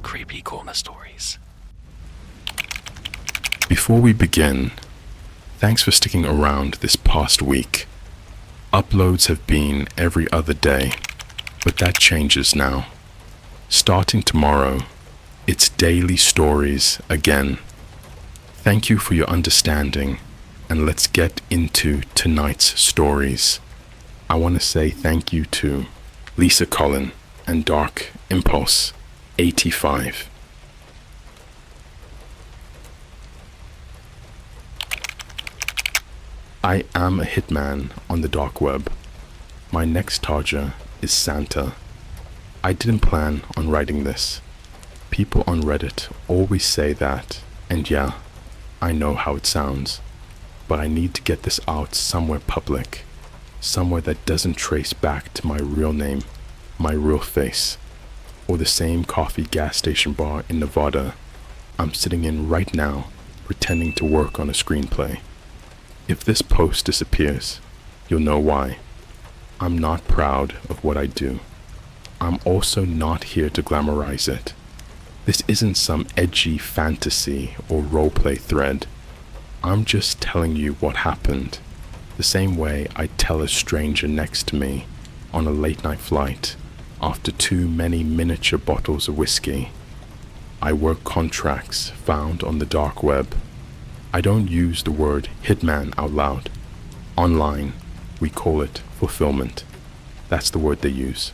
CreepyCorner stories. Before we begin, thanks for sticking around this past week. Uploads have been every other day, but that changes now. Starting tomorrow, it's daily stories again. Thank you for your understanding, and let's get into tonight's stories. I want to say thank you to Lisa Collin and Dark Impulse 85. I am a hitman on the dark web. My next target is Santa. I didn't plan on writing this. People on Reddit always say that, and yeah, I know how it sounds, but I need to get this out somewhere public, somewhere that doesn't trace back to my real name, my real face, or the same coffee gas station bar in Nevada I'm sitting in right now pretending to work on a screenplay. If this post disappears, you'll know why. I'm not proud of what I do. I'm also not here to glamorize it. This isn't some edgy fantasy or roleplay thread. I'm just telling you what happened, the same way I'd tell a stranger next to me on a late night flight after too many miniature bottles of whiskey. I work contracts found on the dark web. I don't use the word hitman out loud. Online, we call it fulfillment. That's the word they use.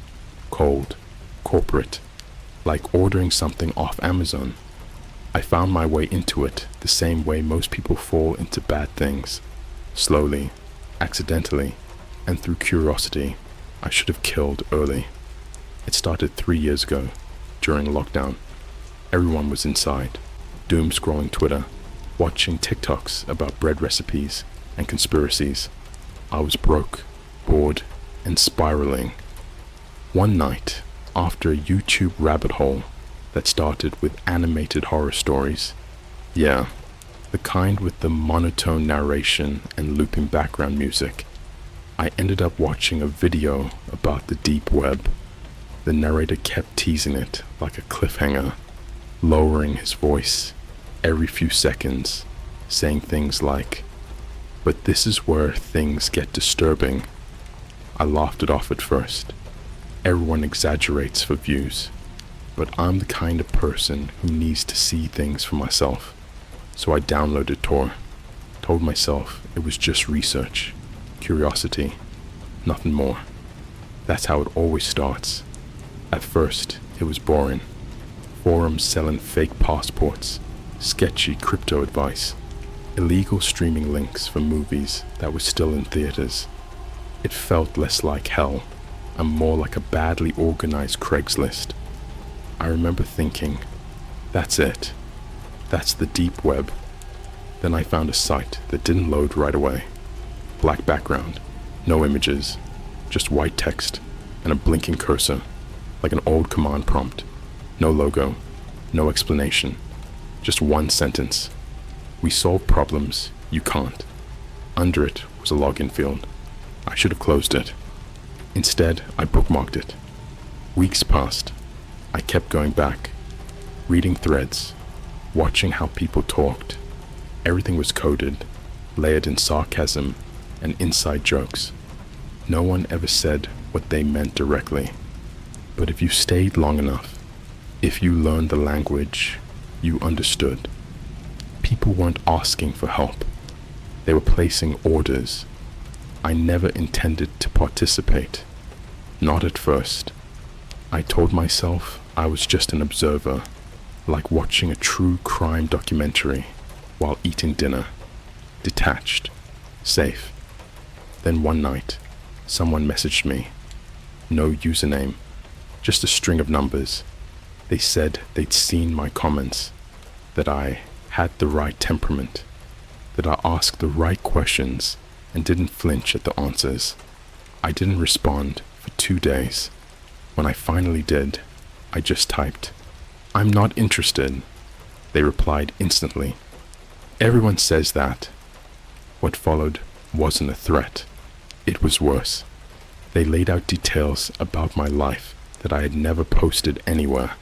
Cold, corporate, like ordering something off Amazon. I found my way into it the same way most people fall into bad things. Slowly, accidentally, and through curiosity I should have killed early. It started 3 years ago, during lockdown. Everyone was inside, doom scrolling Twitter, watching TikToks about bread recipes and conspiracies. I was broke, bored, and spiraling. One night, after a YouTube rabbit hole that started with animated horror stories, yeah, the kind with the monotone narration and looping background music, I ended up watching a video about the deep web. The narrator kept teasing it like a cliffhanger, lowering his voice every few seconds, saying things like, "But this is where things get disturbing." I laughed it off at first. Everyone exaggerates for views, but I'm the kind of person who needs to see things for myself. So I downloaded Tor, told myself it was just research, curiosity, nothing more. That's how it always starts. At first, it was boring. Forums selling fake passports, sketchy crypto advice, illegal streaming links for movies that were still in theaters. It felt less like hell and more like a badly organized Craigslist. I remember thinking, that's it. That's the deep web. Then I found a site that didn't load right away. Black background, no images, just white text and a blinking cursor, like an old command prompt. No logo, no explanation, just one sentence. "We solve problems, you can't." Under it was a login field. I should have closed it. Instead, I bookmarked it. Weeks passed. I kept going back, reading threads, watching how people talked. Everything was coded, layered in sarcasm and inside jokes. No one ever said what they meant directly. But if you stayed long enough, if you learned the language, you understood. People weren't asking for help. They were placing orders. I never intended to participate. Not at first. I told myself I was just an observer, like watching a true crime documentary while eating dinner. Detached. Safe. Then one night, someone messaged me. No username. Just a string of numbers. They said they'd seen my comments, that I had the right temperament, that I asked the right questions and didn't flinch at the answers. I didn't respond for 2 days. When I finally did, I just typed, "I'm not interested." They replied instantly. Everyone says that. What followed wasn't a threat. It was worse. They laid out details about my life that I had never posted anywhere.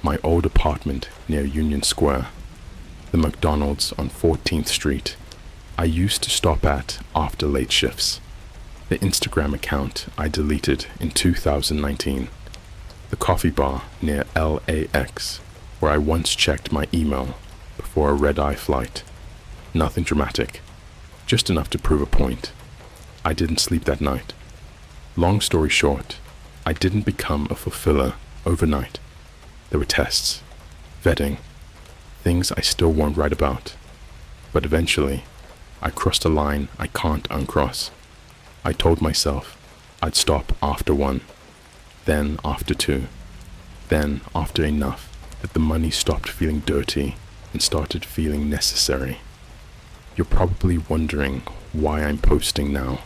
My old apartment near Union Square, the McDonald's on 14th Street I used to stop at after late shifts, the Instagram account I deleted in 2019, the coffee bar near LAX where I once checked my email before a red-eye flight. Nothing dramatic, just enough to prove a point. I didn't sleep that night. Long story short, I didn't become a fulfiller overnight. There were tests, vetting, things I still won't write about. But eventually, I crossed a line I can't uncross. I told myself I'd stop after 1, then after 2, then after enough that the money stopped feeling dirty and started feeling necessary. You're probably wondering why I'm posting now.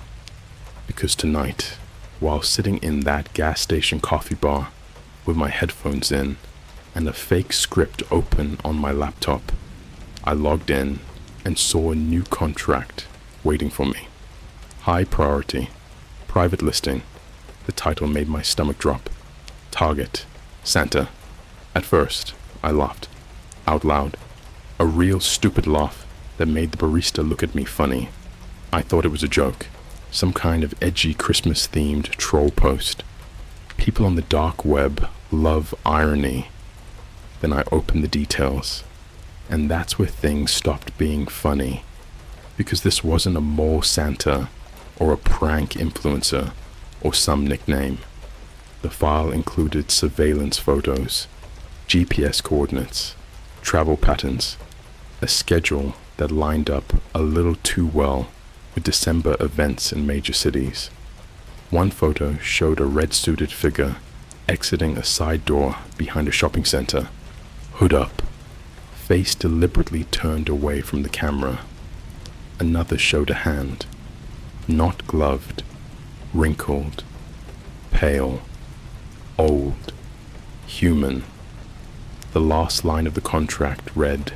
Because tonight, while sitting in that gas station coffee bar with my headphones in and a fake script open on my laptop, I logged in and saw a new contract waiting for me. High priority, private listing. The title made my stomach drop. Target, Santa. At first, I laughed, out loud. A real stupid laugh that made the barista look at me funny. I thought it was a joke, some kind of edgy Christmas-themed troll post. People on the dark web love irony. Then I opened the details, and that's where things stopped being funny, because this wasn't a mole Santa or a prank influencer or some nickname. The file included surveillance photos, GPS coordinates, travel patterns, a schedule that lined up a little too well with December events in major cities. One photo showed a red-suited figure exiting a side door behind a shopping center, hood up, face deliberately turned away from the camera. Another showed a hand, not gloved, wrinkled, pale, old, human. The last line of the contract read,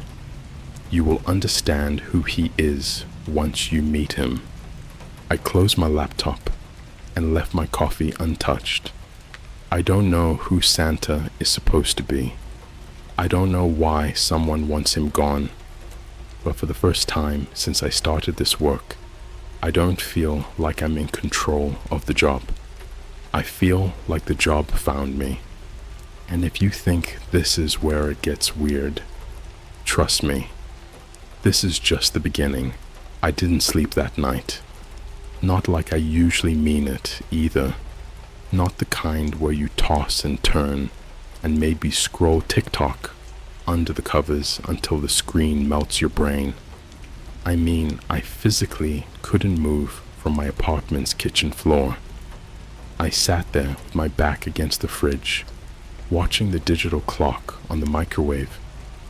"You will understand who he is once you meet him." I closed my laptop and left my coffee untouched. I don't know who Santa is supposed to be. I don't know why someone wants him gone. But for the first time since I started this work, I don't feel like I'm in control of the job. I feel like the job found me. And if you think this is where it gets weird, trust me, this is just the beginning. I didn't sleep that night. Not like I usually mean it either. Not the kind where you toss and turn and maybe scroll TikTok under the covers until the screen melts your brain. I mean, I physically couldn't move from my apartment's kitchen floor. I sat there with my back against the fridge, watching the digital clock on the microwave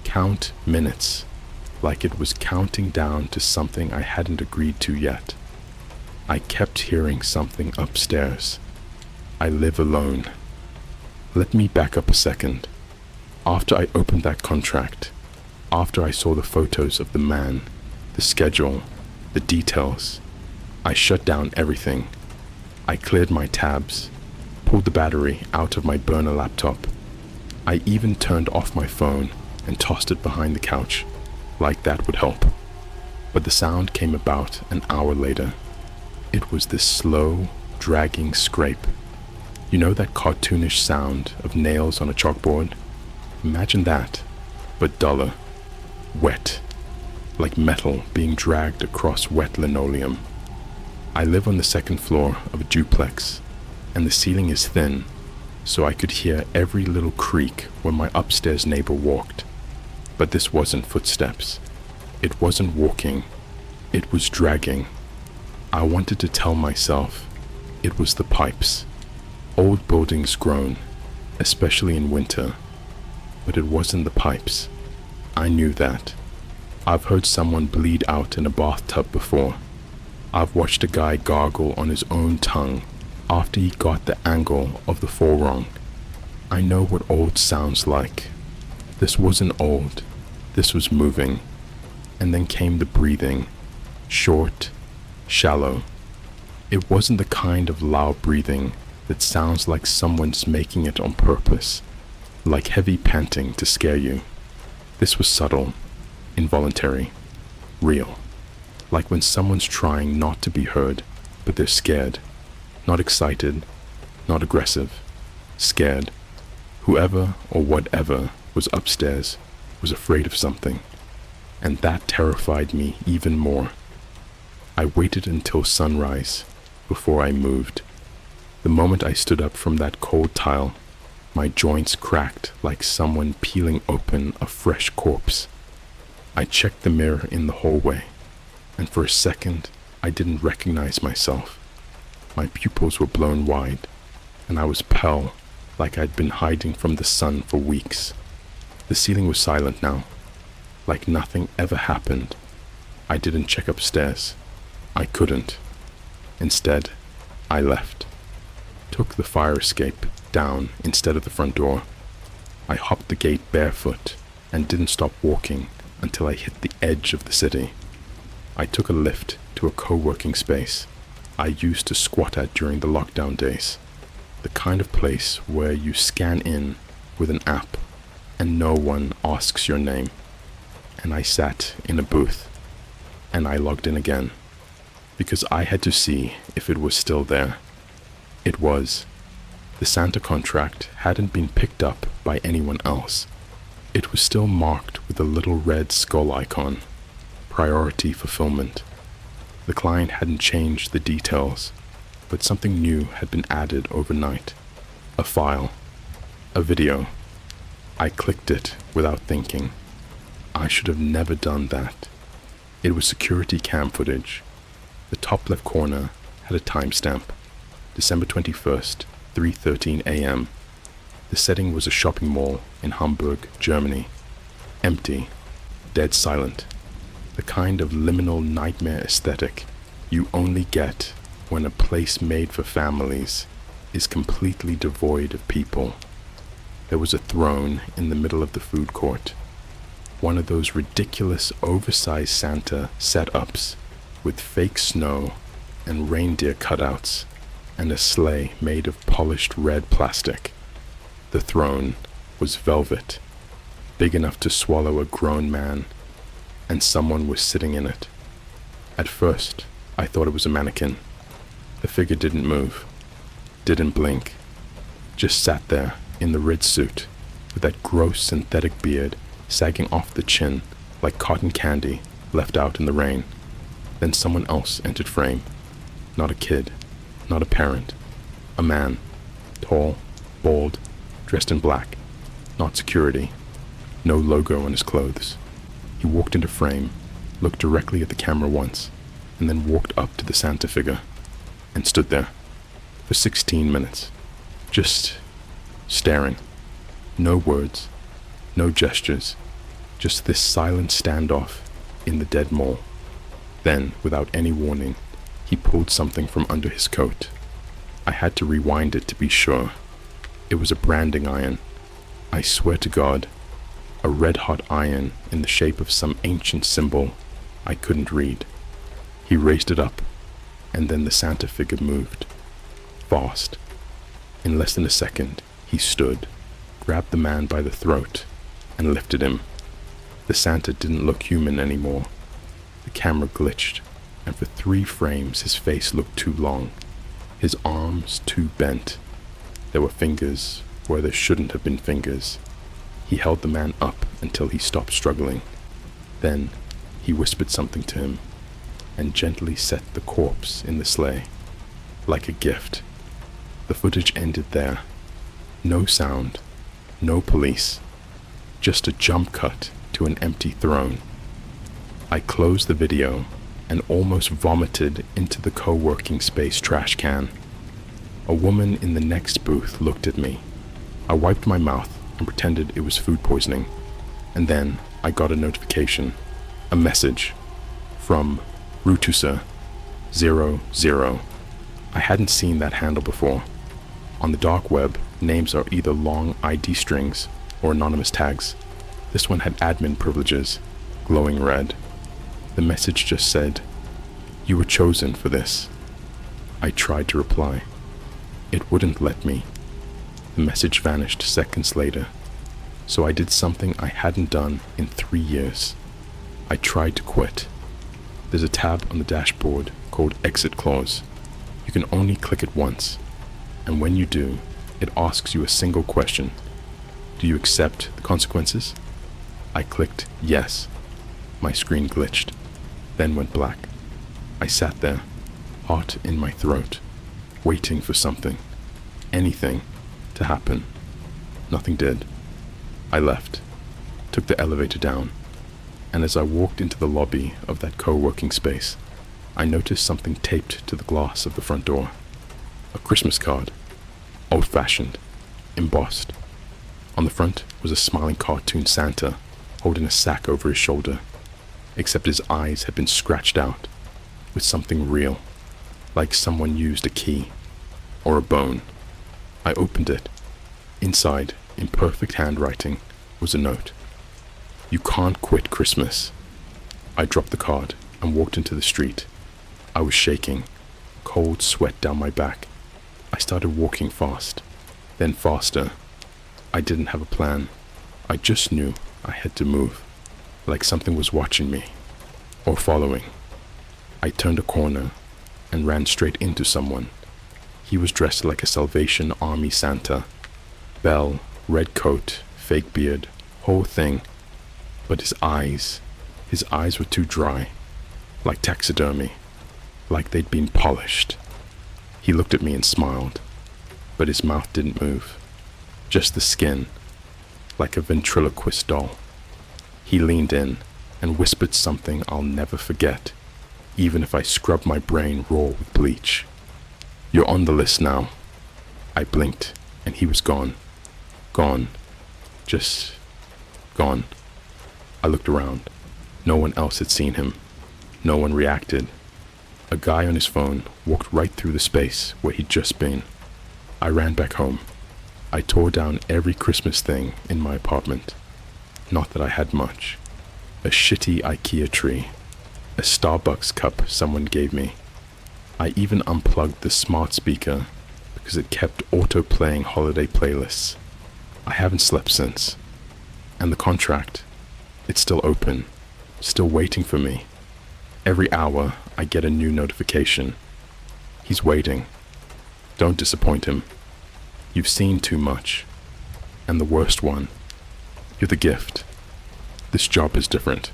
count minutes like it was counting down to something I hadn't agreed to yet. I kept hearing something upstairs. I live alone. Let me back up a second. After I opened that contract, after I saw the photos of the man, the schedule, the details, I shut down everything. I cleared my tabs, pulled the battery out of my burner laptop. I even turned off my phone and tossed it behind the couch, like that would help. But the sound came about an hour later. It was this slow, dragging scrape. You know that cartoonish sound of nails on a chalkboard? Imagine that, but duller, wet, like metal being dragged across wet linoleum. I live on the second floor of a duplex, and the ceiling is thin, so I could hear every little creak when my upstairs neighbor walked. But this wasn't footsteps. It wasn't walking. It was dragging. I wanted to tell myself it was the pipes. Old buildings groan, especially in winter. But it wasn't the pipes. I knew that. I've heard someone bleed out in a bathtub before. I've watched a guy gargle on his own tongue after he got the angle of the fall wrong. I know what old sounds like. This wasn't old. This was moving. And then came the breathing. Short, shallow. It wasn't the kind of loud breathing that sounds like someone's making it on purpose, like heavy panting to scare you. This was subtle, involuntary, real, like when someone's trying not to be heard, but they're scared, not excited, not aggressive, scared. Whoever or whatever was upstairs was afraid of something, and that terrified me even more. I waited until sunrise before I moved. The moment I stood up from that cold tile, my joints cracked like someone peeling open a fresh corpse. I checked the mirror in the hallway, and for a second I didn't recognize myself. My pupils were blown wide, and I was pale, like I'd been hiding from the sun for weeks. The ceiling was silent now, like nothing ever happened. I didn't check upstairs. I couldn't. Instead, I left. Took the fire escape down instead of the front door. I hopped the gate barefoot and didn't stop walking until I hit the edge of the city. I took a lift to a co-working space I used to squat at during the lockdown days. The kind of place where you scan in with an app and no one asks your name. And I sat in a booth, and I logged in again, because I had to see if it was still there. It was. The Santa contract hadn't been picked up by anyone else. It was still marked with a little red skull icon, priority fulfillment. The client hadn't changed the details, but something new had been added overnight. A file. A video. I clicked it without thinking. I should have never done that. It was security cam footage. The top left corner had a timestamp. December 21st, 3:13 a.m. The setting was a shopping mall in Hamburg, Germany. Empty. Dead silent. The kind of liminal nightmare aesthetic you only get when a place made for families is completely devoid of people. There was a throne in the middle of the food court. One of those ridiculous oversized Santa setups with fake snow and reindeer cutouts and a sleigh made of polished red plastic. The throne was velvet, big enough to swallow a grown man, and someone was sitting in it. At first, I thought it was a mannequin. The figure didn't move, didn't blink, just sat there in the red suit with that gross synthetic beard sagging off the chin like cotton candy left out in the rain. Then someone else entered frame. Not a kid, not a parent, a man, tall, bald, dressed in black, not security, no logo on his clothes. He walked into frame, looked directly at the camera once, and then walked up to the Santa figure and stood there for 16 minutes, just staring. No words, no gestures, just this silent standoff in the dead mall. Then, without any warning, he pulled something from under his coat. I had to rewind it to be sure. It was a branding iron. I swear to God, a red-hot iron in the shape of some ancient symbol I couldn't read. He raised it up, and then the Santa figure moved. Fast. In less than a second, he stood, grabbed the man by the throat, and lifted him. The Santa didn't look human anymore. The camera glitched, and for 3 frames his face looked too long, his arms too bent. There were fingers where there shouldn't have been fingers. He held the man up until he stopped struggling. Then he whispered something to him, and gently set the corpse in the sleigh, like a gift. The footage ended there. No sound, no police, just a jump cut to an empty throne. I closed the video and almost vomited into the co-working space trash can. A woman in the next booth looked at me. I wiped my mouth and pretended it was food poisoning, and then I got a notification, a message from Rutusa 00. I hadn't seen that handle before. On the dark web, names are either long ID strings or anonymous tags. This one had admin privileges, glowing red. The message just said, "You were chosen for this." I tried to reply. It wouldn't let me. The message vanished seconds later, so I did something I hadn't done in 3 years. I tried to quit. There's a tab on the dashboard called Exit Clause. You can only click it once, and when you do, it asks you a single question. Do you accept the consequences? I clicked yes. My screen glitched, then went black. I sat there, heart in my throat, waiting for something, anything, to happen. Nothing did. I left, took the elevator down, and as I walked into the lobby of that co-working space, I noticed something taped to the glass of the front door. A Christmas card, old-fashioned, embossed. On the front was a smiling cartoon Santa holding a sack over his shoulder, except his eyes had been scratched out with something real, like someone used a key or a bone. I opened it. Inside, in perfect handwriting, was a note. You can't quit Christmas. I dropped the card and walked into the street. I was shaking, cold sweat down my back. I started walking fast, then faster. I didn't have a plan. I just knew I had to move, like something was watching me, or following. I turned a corner and ran straight into someone. He was dressed like a Salvation Army Santa. Bell, red coat, fake beard, whole thing. But his eyes were too dry, like taxidermy, like they'd been polished. He looked at me and smiled, but his mouth didn't move, just the skin, like a ventriloquist doll. He leaned in and whispered something I'll never forget, even if I scrub my brain raw with bleach. You're on the list now. I blinked, and he was gone. Gone. Just gone. I looked around. No one else had seen him. No one reacted. A guy on his phone walked right through the space where he'd just been. I ran back home. I tore down every Christmas thing in my apartment. Not that I had much. A shitty IKEA tree. A Starbucks cup someone gave me. I even unplugged the smart speaker because it kept auto-playing holiday playlists. I haven't slept since. And the contract, it's still open, still waiting for me. Every hour, I get a new notification. He's waiting. Don't disappoint him. You've seen too much. And the worst one, you're the gift. This job is different.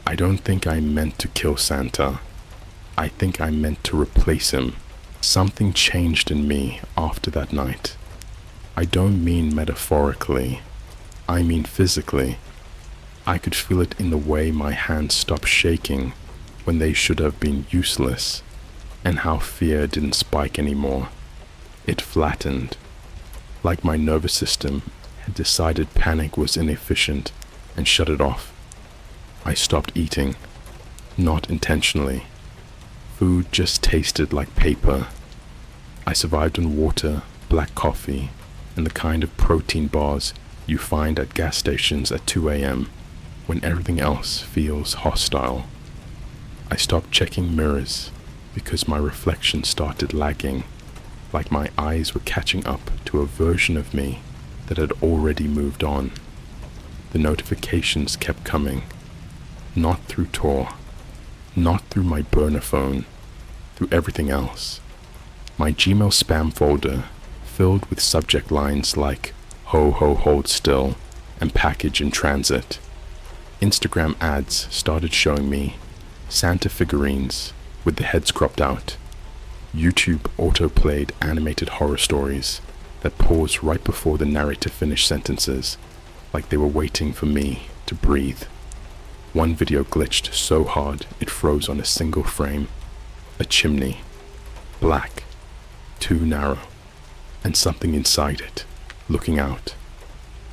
I don't think I meant to kill Santa. I think I meant to replace him. Something changed in me after that night. I don't mean metaphorically. I mean physically. I could feel it in the way my hands stopped shaking when they should have been useless, and how fear didn't spike anymore. It flattened, like my nervous system had decided panic was inefficient and shut it off. I stopped eating, not intentionally. Food just tasted like paper. I survived on water, black coffee, and the kind of protein bars you find at gas stations at 2 a.m. when everything else feels hostile. I stopped checking mirrors because my reflection started lagging, like my eyes were catching up to a version of me that had already moved on. The notifications kept coming, not through Tor, not through my burner phone, through everything else. My Gmail spam folder filled with subject lines like "ho ho hold still" and "package in transit." Instagram ads started showing me Santa figurines with the heads cropped out. YouTube auto-played animated horror stories that paused right before the narrator finished sentences, like they were waiting for me to breathe. One video glitched so hard it froze on a single frame. A chimney, black, too narrow, and something inside it, looking out.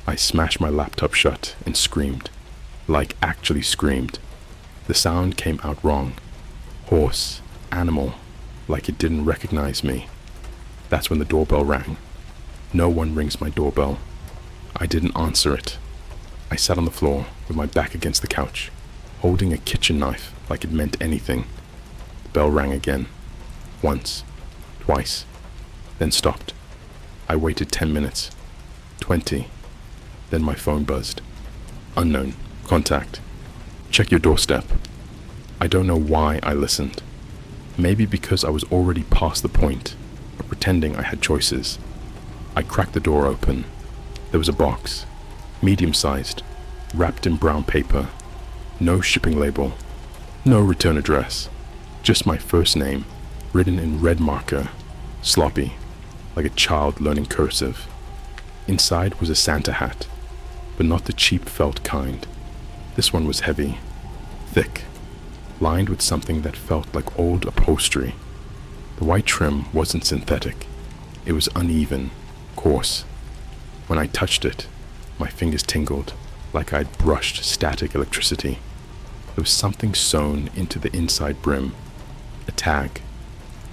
I smashed my laptop shut and screamed, like actually screamed. The sound came out wrong, hoarse, animal, like it didn't recognize me. That's when the doorbell rang. No one rings my doorbell. I didn't answer it. I sat on the floor with my back against the couch, holding a kitchen knife like it meant anything. The bell rang again. Once, twice, then stopped. I waited 10 minutes, 20, then my phone buzzed. Unknown, contact. Check your doorstep. I don't know why I listened. Maybe because I was already past the point of pretending I had choices. I cracked the door open. There was a box, medium-sized, wrapped in brown paper. No shipping label, no return address. Just my first name, written in red marker, sloppy, like a child learning cursive. Inside was a Santa hat, but not the cheap felt kind. This one was heavy, thick, lined with something that felt like old upholstery. The white trim wasn't synthetic. It was uneven, coarse. When I touched it, my fingers tingled like I'd brushed static electricity. There was something sewn into the inside brim. A tag,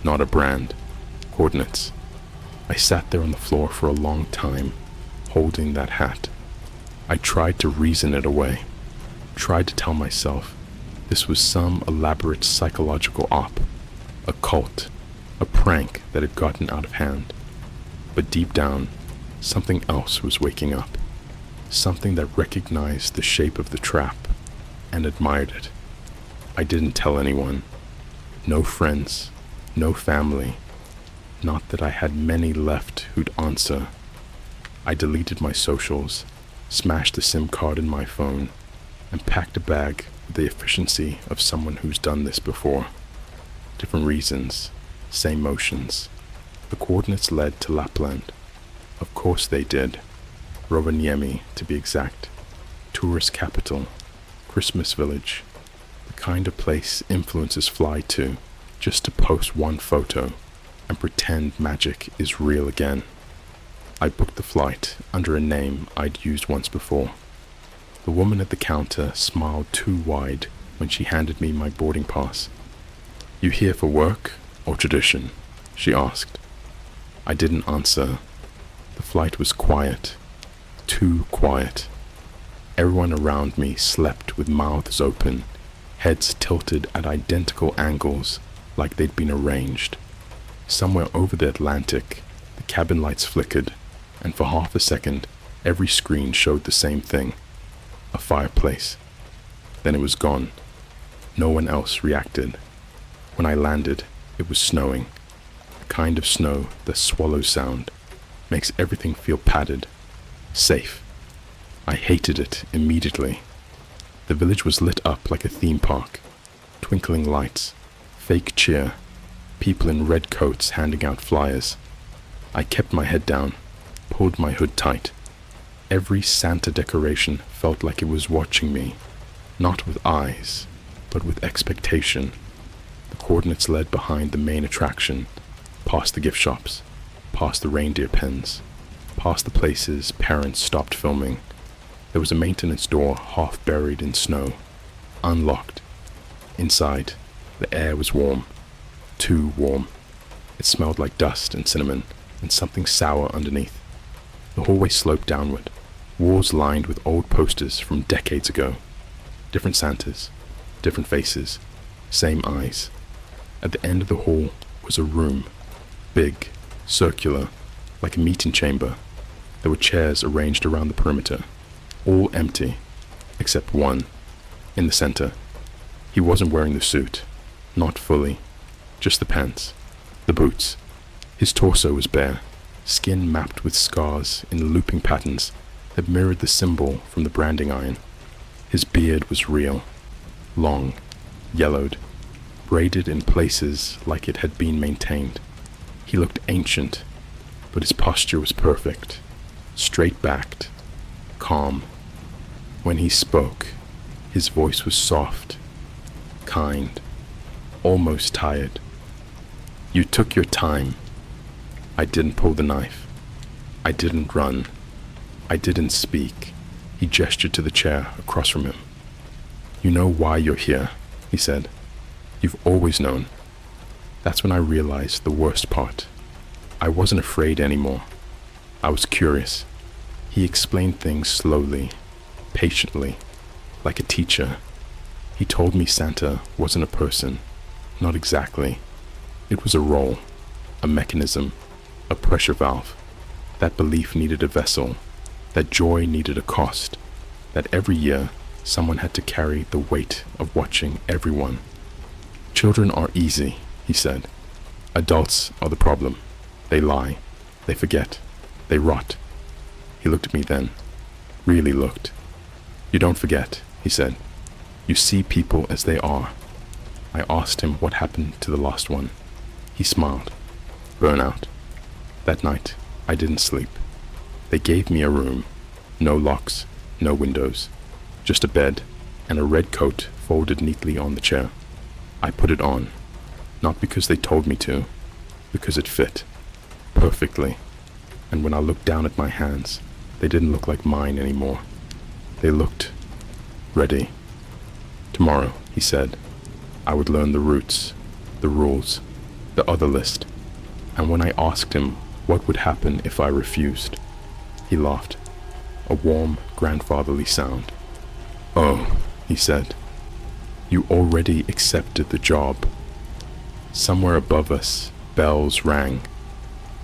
not a brand. Coordinates. I sat there on the floor for a long time, holding that hat. I tried to reason it away. Tried to tell myself this was some elaborate psychological op, a cult, a prank that had gotten out of hand. But deep down, something else was waking up. Something that recognized the shape of the trap and admired it. I didn't tell anyone. No friends, no family. Not that I had many left who'd answer. I deleted my socials, smashed the SIM card in my phone, and packed a bag with the efficiency of someone who's done this before. Different reasons, same motions. The coordinates led to Lapland. Of course they did. Rovaniemi, to be exact. Tourist capital. Christmas village. The kind of place influencers fly to just to post one photo and pretend magic is real again. I booked the flight under a name I'd used once before. The woman at the counter smiled too wide when she handed me my boarding pass. "You here for work or tradition?" she asked. I didn't answer. The flight was quiet. Too quiet. Everyone around me slept with mouths open, heads tilted at identical angles like they'd been arranged. Somewhere over the Atlantic, the cabin lights flickered, and for half a second, every screen showed the same thing, a fireplace. Then it was gone. No one else reacted. When I landed, it was snowing. The kind of snow, the swallow sound, makes everything feel padded, safe. I hated it immediately. The village was lit up like a theme park. Twinkling lights, fake cheer, people in red coats handing out flyers. I kept my head down, pulled my hood tight. Every Santa decoration felt like it was watching me, not with eyes, but with expectation. The coordinates led behind the main attraction, past the gift shops, past the reindeer pens, past the places parents stopped filming. There was a maintenance door half buried in snow, unlocked. Inside, the air was warm, too warm. It smelled like dust and cinnamon and something sour underneath. The hallway sloped downward, walls lined with old posters from decades ago. Different Santas, different faces, same eyes. At the end of the hall was a room, big, circular, like a meeting chamber. There were chairs arranged around the perimeter, all empty, except one, in the center. He wasn't wearing the suit, not fully, just the pants, the boots. His torso was bare, skin mapped with scars in looping patterns that mirrored the symbol from the branding iron. His beard was real, long, yellowed, braided in places like it had been maintained. He looked ancient, but his posture was perfect, straight-backed, calm. When he spoke, his voice was soft, kind, almost tired. "You took your time. I didn't pull the knife. I didn't run. I didn't speak." He gestured to the chair across from him. "You know why you're here," he said. "You've always known." That's when I realized the worst part. I wasn't afraid anymore. I was curious. He explained things slowly, patiently, like a teacher. He told me Santa wasn't a person. Not exactly. It was a role, a mechanism, a pressure valve. That belief needed a vessel, that joy needed a cost, that every year someone had to carry the weight of watching everyone. Children are easy, he said. Adults are the problem. They lie, they forget, they rot. He looked at me then, really looked. You don't forget, he said. You see people as they are. I asked him what happened to the last one. He smiled. Burnout. That night, I didn't sleep. They gave me a room. No locks, no windows. Just a bed and a red coat folded neatly on the chair. I put it on, not because they told me to, because it fit. Perfectly. And when I looked down at my hands, they didn't look like mine anymore. They looked ready. Tomorrow, he said, I would learn the routes, the rules, the other list. And when I asked him what would happen if I refused, he laughed, a warm, grandfatherly sound. Oh, he said, you already accepted the job. Somewhere above us, bells rang,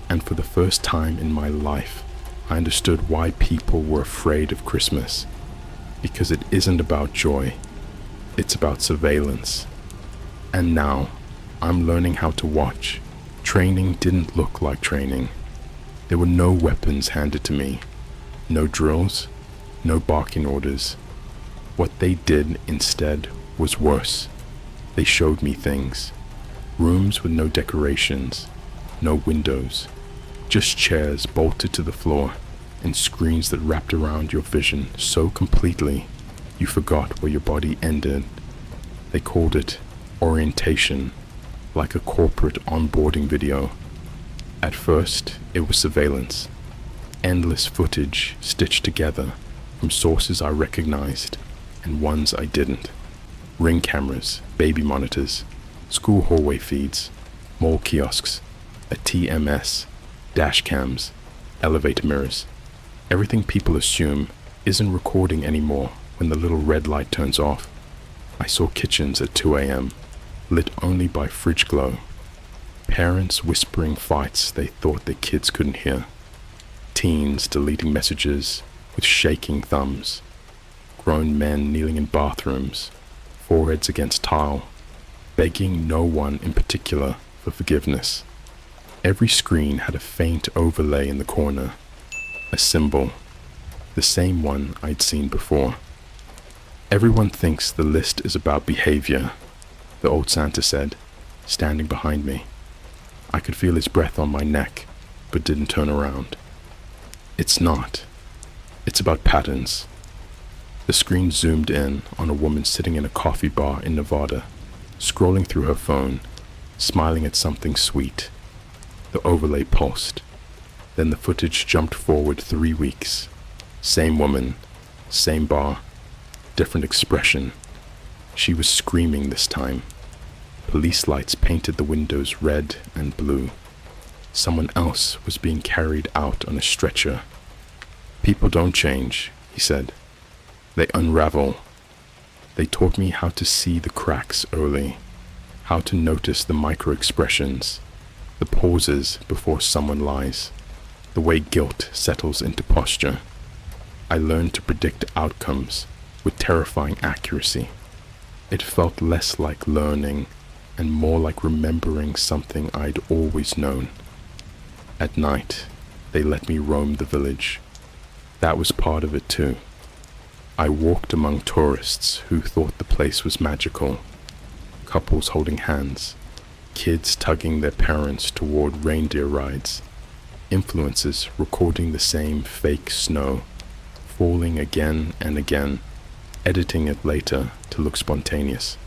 and for the first time in my life, I understood why people were afraid of Christmas. Because it isn't about joy, it's about surveillance. And now, I'm learning how to watch. Training didn't look like training. There were no weapons handed to me, no drills, no barking orders. What they did instead was worse. They showed me things. Rooms with no decorations, no windows, just chairs bolted to the floor and screens that wrapped around your vision so completely you forgot where your body ended. They called it orientation, like a corporate onboarding video. At first, it was surveillance, endless footage stitched together from sources I recognized and ones I didn't. Ring cameras, baby monitors, school hallway feeds, mall kiosks, a TMS, dash cams, elevator mirrors. Everything people assume isn't recording anymore when the little red light turns off. I saw kitchens at 2 a.m., lit only by fridge glow. Parents whispering fights they thought their kids couldn't hear. Teens deleting messages with shaking thumbs. Grown men kneeling in bathrooms, foreheads against tile, begging no one in particular for forgiveness. Every screen had a faint overlay in the corner, a symbol, the same one I'd seen before. Everyone thinks the list is about behavior, the old Santa said, standing behind me. I could feel his breath on my neck, but didn't turn around. It's not. It's about patterns. The screen zoomed in on a woman sitting in a coffee bar in Nevada, scrolling through her phone, smiling at something sweet. The overlay pulsed. Then the footage jumped forward 3 weeks. Same woman, same bar, different expression. She was screaming this time. Police lights painted the windows red and blue. Someone else was being carried out on a stretcher. People don't change, he said. They unravel. They taught me how to see the cracks early, how to notice the micro-expressions, the pauses before someone lies, the way guilt settles into posture. I learned to predict outcomes with terrifying accuracy. It felt less like learning and more like remembering something I'd always known. At night, they let me roam the village. That was part of it too. I walked among tourists who thought the place was magical. Couples holding hands, kids tugging their parents toward reindeer rides, influencers recording the same fake snow, falling again and again, editing it later to look spontaneous.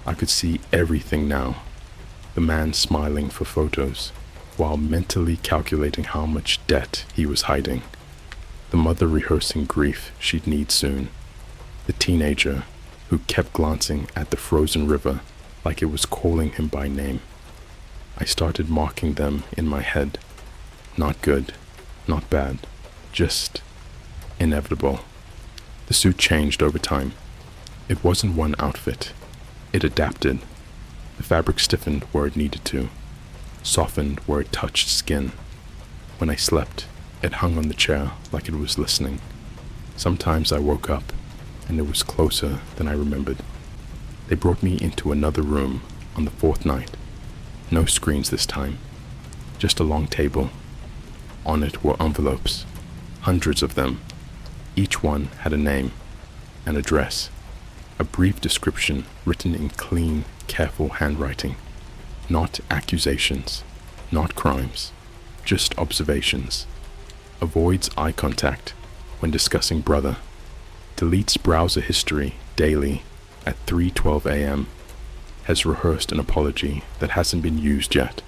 I could see everything now. The man smiling for photos, while mentally calculating how much debt he was hiding. The mother rehearsing grief she'd need soon. The teenager who kept glancing at the frozen river like it was calling him by name. I started marking them in my head. Not good, not bad, just inevitable. The suit changed over time. It wasn't one outfit. It adapted. The fabric stiffened where it needed to, softened where it touched skin, When I slept, it hung on the chair like it was listening. Sometimes I woke up, and it was closer than I remembered. They brought me into another room on the fourth night. No screens this time, just a long table. On it were envelopes, hundreds of them. Each one had a name, an address, a brief description written in clean, careful handwriting. Not accusations, not crimes, just observations. Avoids eye contact when discussing brother. Deletes browser history daily at 3:12 a.m. Has rehearsed an apology that hasn't been used yet.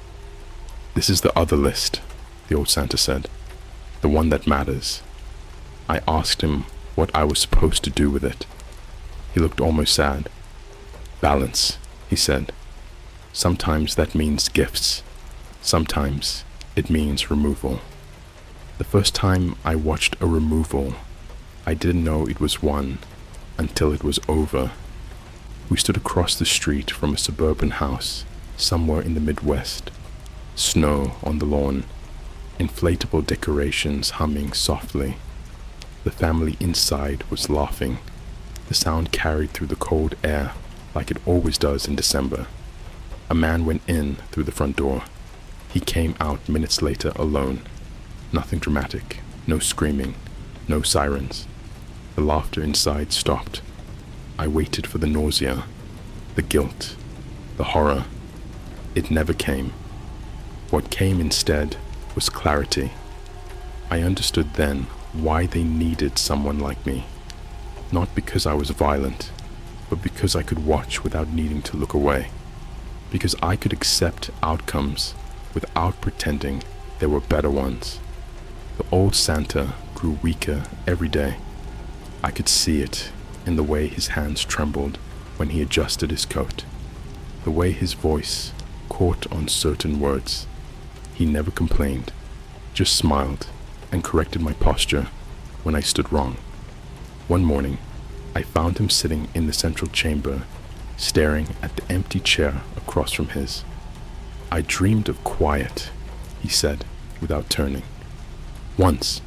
This is the other list, the old Santa said. The one that matters. I asked him what I was supposed to do with it. He looked almost sad. Balance, he said. Sometimes that means gifts. Sometimes it means removal. The first time I watched a removal, I didn't know it was one until it was over. We stood across the street from a suburban house somewhere in the Midwest. Snow on the lawn, inflatable decorations humming softly. The family inside was laughing. The sound carried through the cold air like it always does in December. A man went in through the front door. He came out minutes later alone. Nothing dramatic, no screaming, no sirens. The laughter inside stopped. I waited for the nausea, the guilt, the horror. It never came. What came instead was clarity. I understood then why they needed someone like me. Not because I was violent, but because I could watch without needing to look away. Because I could accept outcomes without pretending there were better ones. The old Santa grew weaker every day. I could see it in the way his hands trembled when he adjusted his coat, the way his voice caught on certain words. He never complained, just smiled and corrected my posture when I stood wrong. One morning, I found him sitting in the central chamber, staring at the empty chair across from his. I dreamed of quiet, he said, without turning. Once.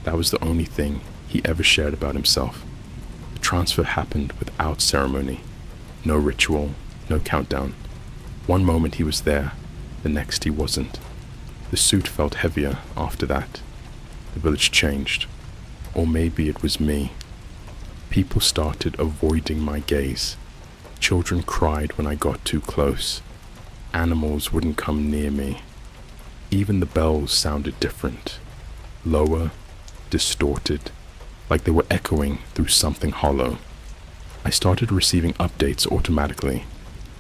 That was the only thing he ever shared about himself. The transfer happened without ceremony. No ritual, no countdown. One moment he was there, the next he wasn't. The suit felt heavier after that. The village changed. Or maybe it was me. People started avoiding my gaze. Children cried when I got too close. Animals wouldn't come near me. Even the bells sounded different. Lower, distorted, like they were echoing through something hollow. I started receiving updates automatically.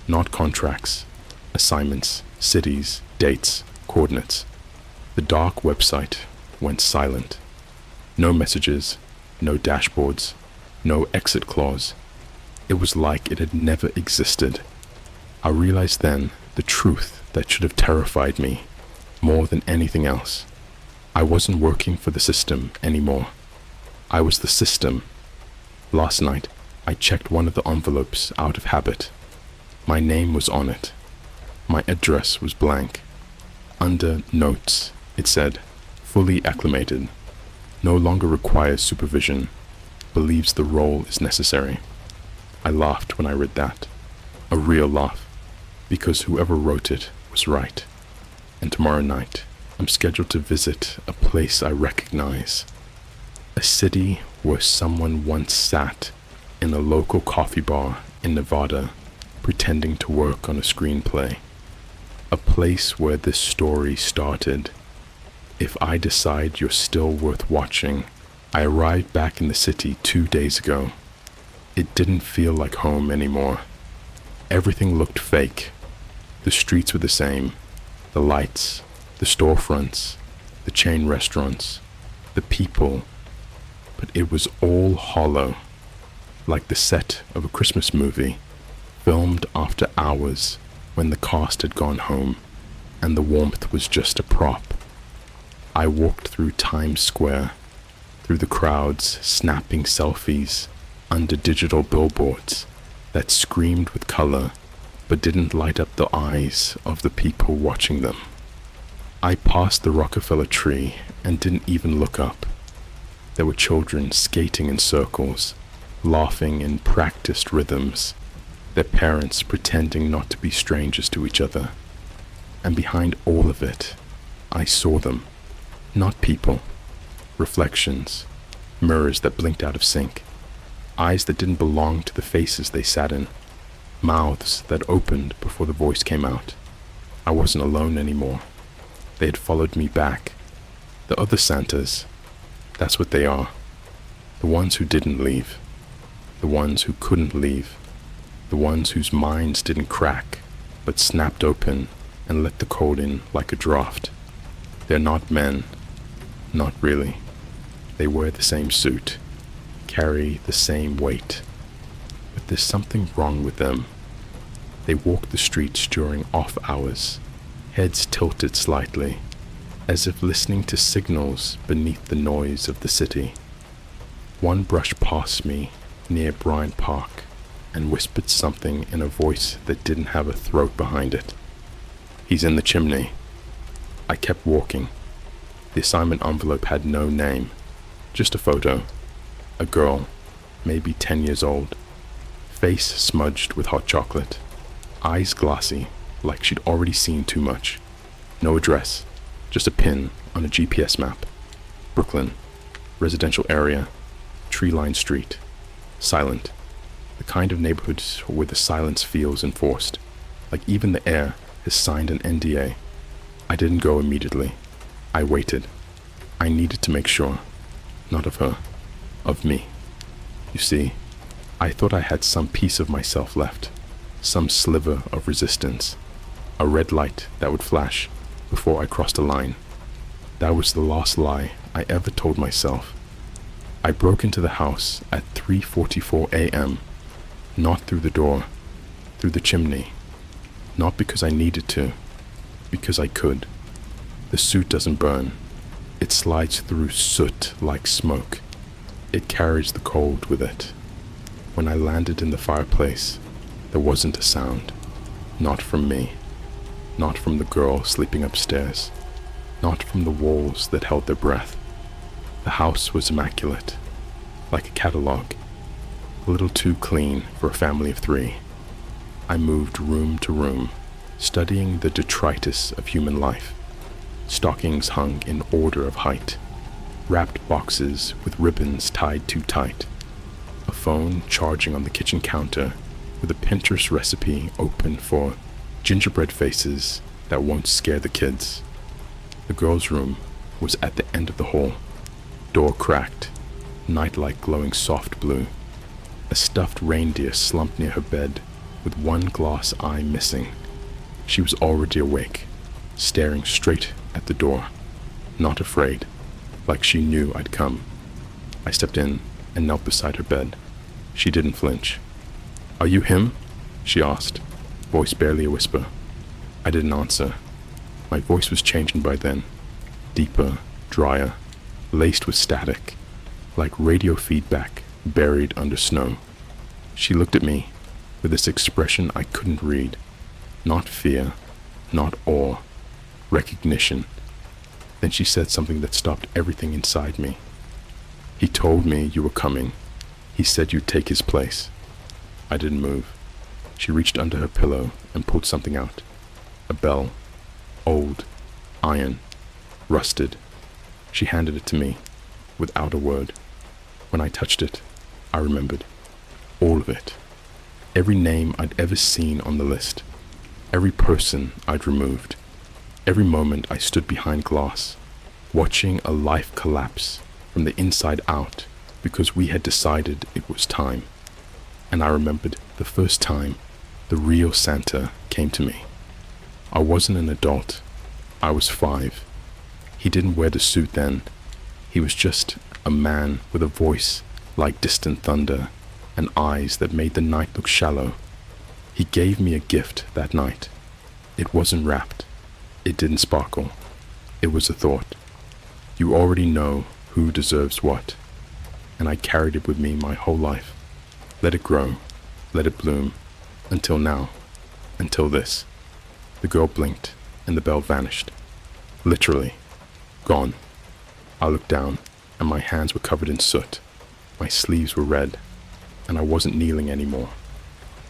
Not contracts, assignments, cities, dates, coordinates. The dark website went silent. No messages, no dashboards, no exit clause. It was like it had never existed. I realized then the truth that should have terrified me more than anything else. I wasn't working for the system anymore. I was the system. Last night, I checked one of the envelopes out of habit. My name was on it. My address was blank. Under notes, it said, fully acclimated. No longer requires supervision. Believes the role is necessary. I laughed when I read that. A real laugh. Because whoever wrote it was right. And tomorrow night, I'm scheduled to visit a place I recognize. A city where someone once sat in a local coffee bar in Nevada, pretending to work on a screenplay. A place where this story started. If I decide you're still worth watching, I arrived back in the city 2 days ago. It didn't feel like home anymore. Everything looked fake. The streets were the same. The lights, the storefronts, the chain restaurants, the people. But it was all hollow, like the set of a Christmas movie, filmed after hours when the cast had gone home, and the warmth was just a prop. I walked through Times Square, through the crowds snapping selfies under digital billboards that screamed with color but didn't light up the eyes of the people watching them. I passed the Rockefeller tree and didn't even look up. There were children skating in circles, laughing in practiced rhythms, their parents pretending not to be strangers to each other. And behind all of it, I saw them. Not people. Reflections. Mirrors that blinked out of sync. Eyes that didn't belong to the faces they sat in. Mouths that opened before the voice came out. I wasn't alone anymore. They had followed me back. The other Santas. That's what they are. The ones who didn't leave. The ones who couldn't leave. The ones whose minds didn't crack, but snapped open and let the cold in like a draft. They're not men. Not really. They wear the same suit, carry the same weight. But there's something wrong with them. They walk the streets during off hours, heads tilted slightly, as if listening to signals beneath the noise of the city. One brushed past me near Bryant Park and whispered something in a voice that didn't have a throat behind it. He's in the chimney. I kept walking. The assignment envelope had no name, just a photo. A girl, maybe 10 years old, face smudged with hot chocolate, eyes glassy, like she'd already seen too much. No address, just a pin on a GPS map. Brooklyn, residential area, tree-lined street, silent. The kind of neighborhood where the silence feels enforced, like even the air has signed an NDA. I didn't go immediately. I waited. I needed to make sure, not of her, of me. You see, I thought I had some piece of myself left, some sliver of resistance, a red light that would flash before I crossed a line. That was the last lie I ever told myself. I broke into the house at 3:44 a.m., not through the door, through the chimney, not because I needed to, because I could. The suit doesn't burn. It slides through soot like smoke. It carries the cold with it. When I landed in the fireplace, there wasn't a sound. Not from me. Not from the girl sleeping upstairs. Not from the walls that held their breath. The house was immaculate, like a catalog, a little too clean for a family of 3. I moved room to room, studying the detritus of human life. Stockings hung in order of height, wrapped boxes with ribbons tied too tight, a phone charging on the kitchen counter with a Pinterest recipe open for gingerbread faces that won't scare the kids. The girl's room was at the end of the hall, door cracked, nightlight glowing soft blue. A stuffed reindeer slumped near her bed with one glass eye missing. She was already awake, staring straight at the door, not afraid, like she knew I'd come. I stepped in and knelt beside her bed. She didn't flinch. "Are you him?" she asked, voice barely a whisper. I didn't answer. My voice was changing by then, deeper, drier, laced with static, like radio feedback buried under snow. She looked at me with this expression I couldn't read. Not fear, not awe, recognition. Then she said something that stopped everything inside me. "He told me you were coming. He said you'd take his place." I didn't move. She reached under her pillow and pulled something out. A bell. Old. Iron. Rusted. She handed it to me, without a word. When I touched it, I remembered. All of it. Every name I'd ever seen on the list. Every person I'd removed. Every moment I stood behind glass, watching a life collapse from the inside out because we had decided it was time. And I remembered the first time the real Santa came to me. I wasn't an adult. I was 5. He didn't wear the suit then. He was just a man with a voice like distant thunder and eyes that made the night look shallow. He gave me a gift that night. It wasn't wrapped. It didn't sparkle. It was a thought. You already know who deserves what. And I carried it with me my whole life. Let it grow. Let it bloom. Until now. Until this. The girl blinked and the bell vanished. Literally. Gone. I looked down, and my hands were covered in soot. My sleeves were red, and I wasn't kneeling anymore.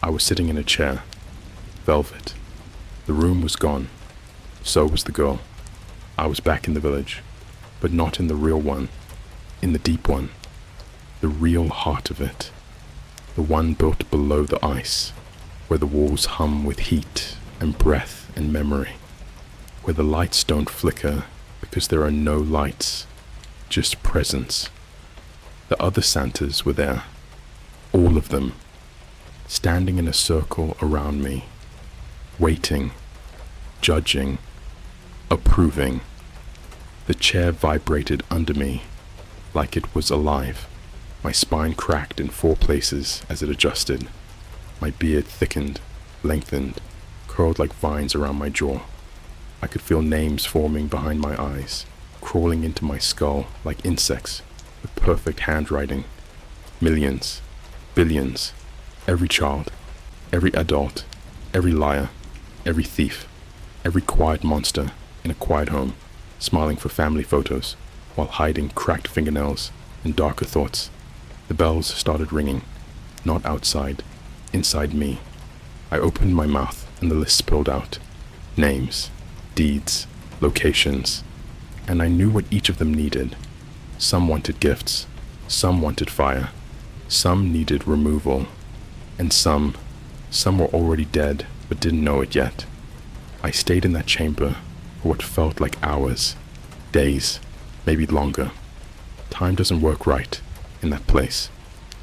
I was sitting in a chair. Velvet. The room was gone. So was the girl. I was back in the village, but not in the real one, in the deep one, the real heart of it, the one built below the ice, where the walls hum with heat and breath and memory, where the lights don't flicker because there are no lights, just presence. The other Santas were there, all of them, standing in a circle around me, waiting, judging, approving. The chair vibrated under me like it was alive. My spine cracked in 4 places as it adjusted. My beard thickened, lengthened, curled like vines around my jaw. I could feel names forming behind my eyes, crawling into my skull like insects with perfect handwriting. Millions, billions, every child, every adult, every liar, every thief, every quiet monster in a quiet home, smiling for family photos while hiding cracked fingernails and darker thoughts. The bells started ringing, not outside, inside me. I opened my mouth and the list spilled out. Names, deeds, locations, and I knew what each of them needed. Some wanted gifts, some wanted fire, some needed removal, and some were already dead but didn't know it yet. I stayed in that chamber for what felt like hours, days, maybe longer. Time doesn't work right in that place.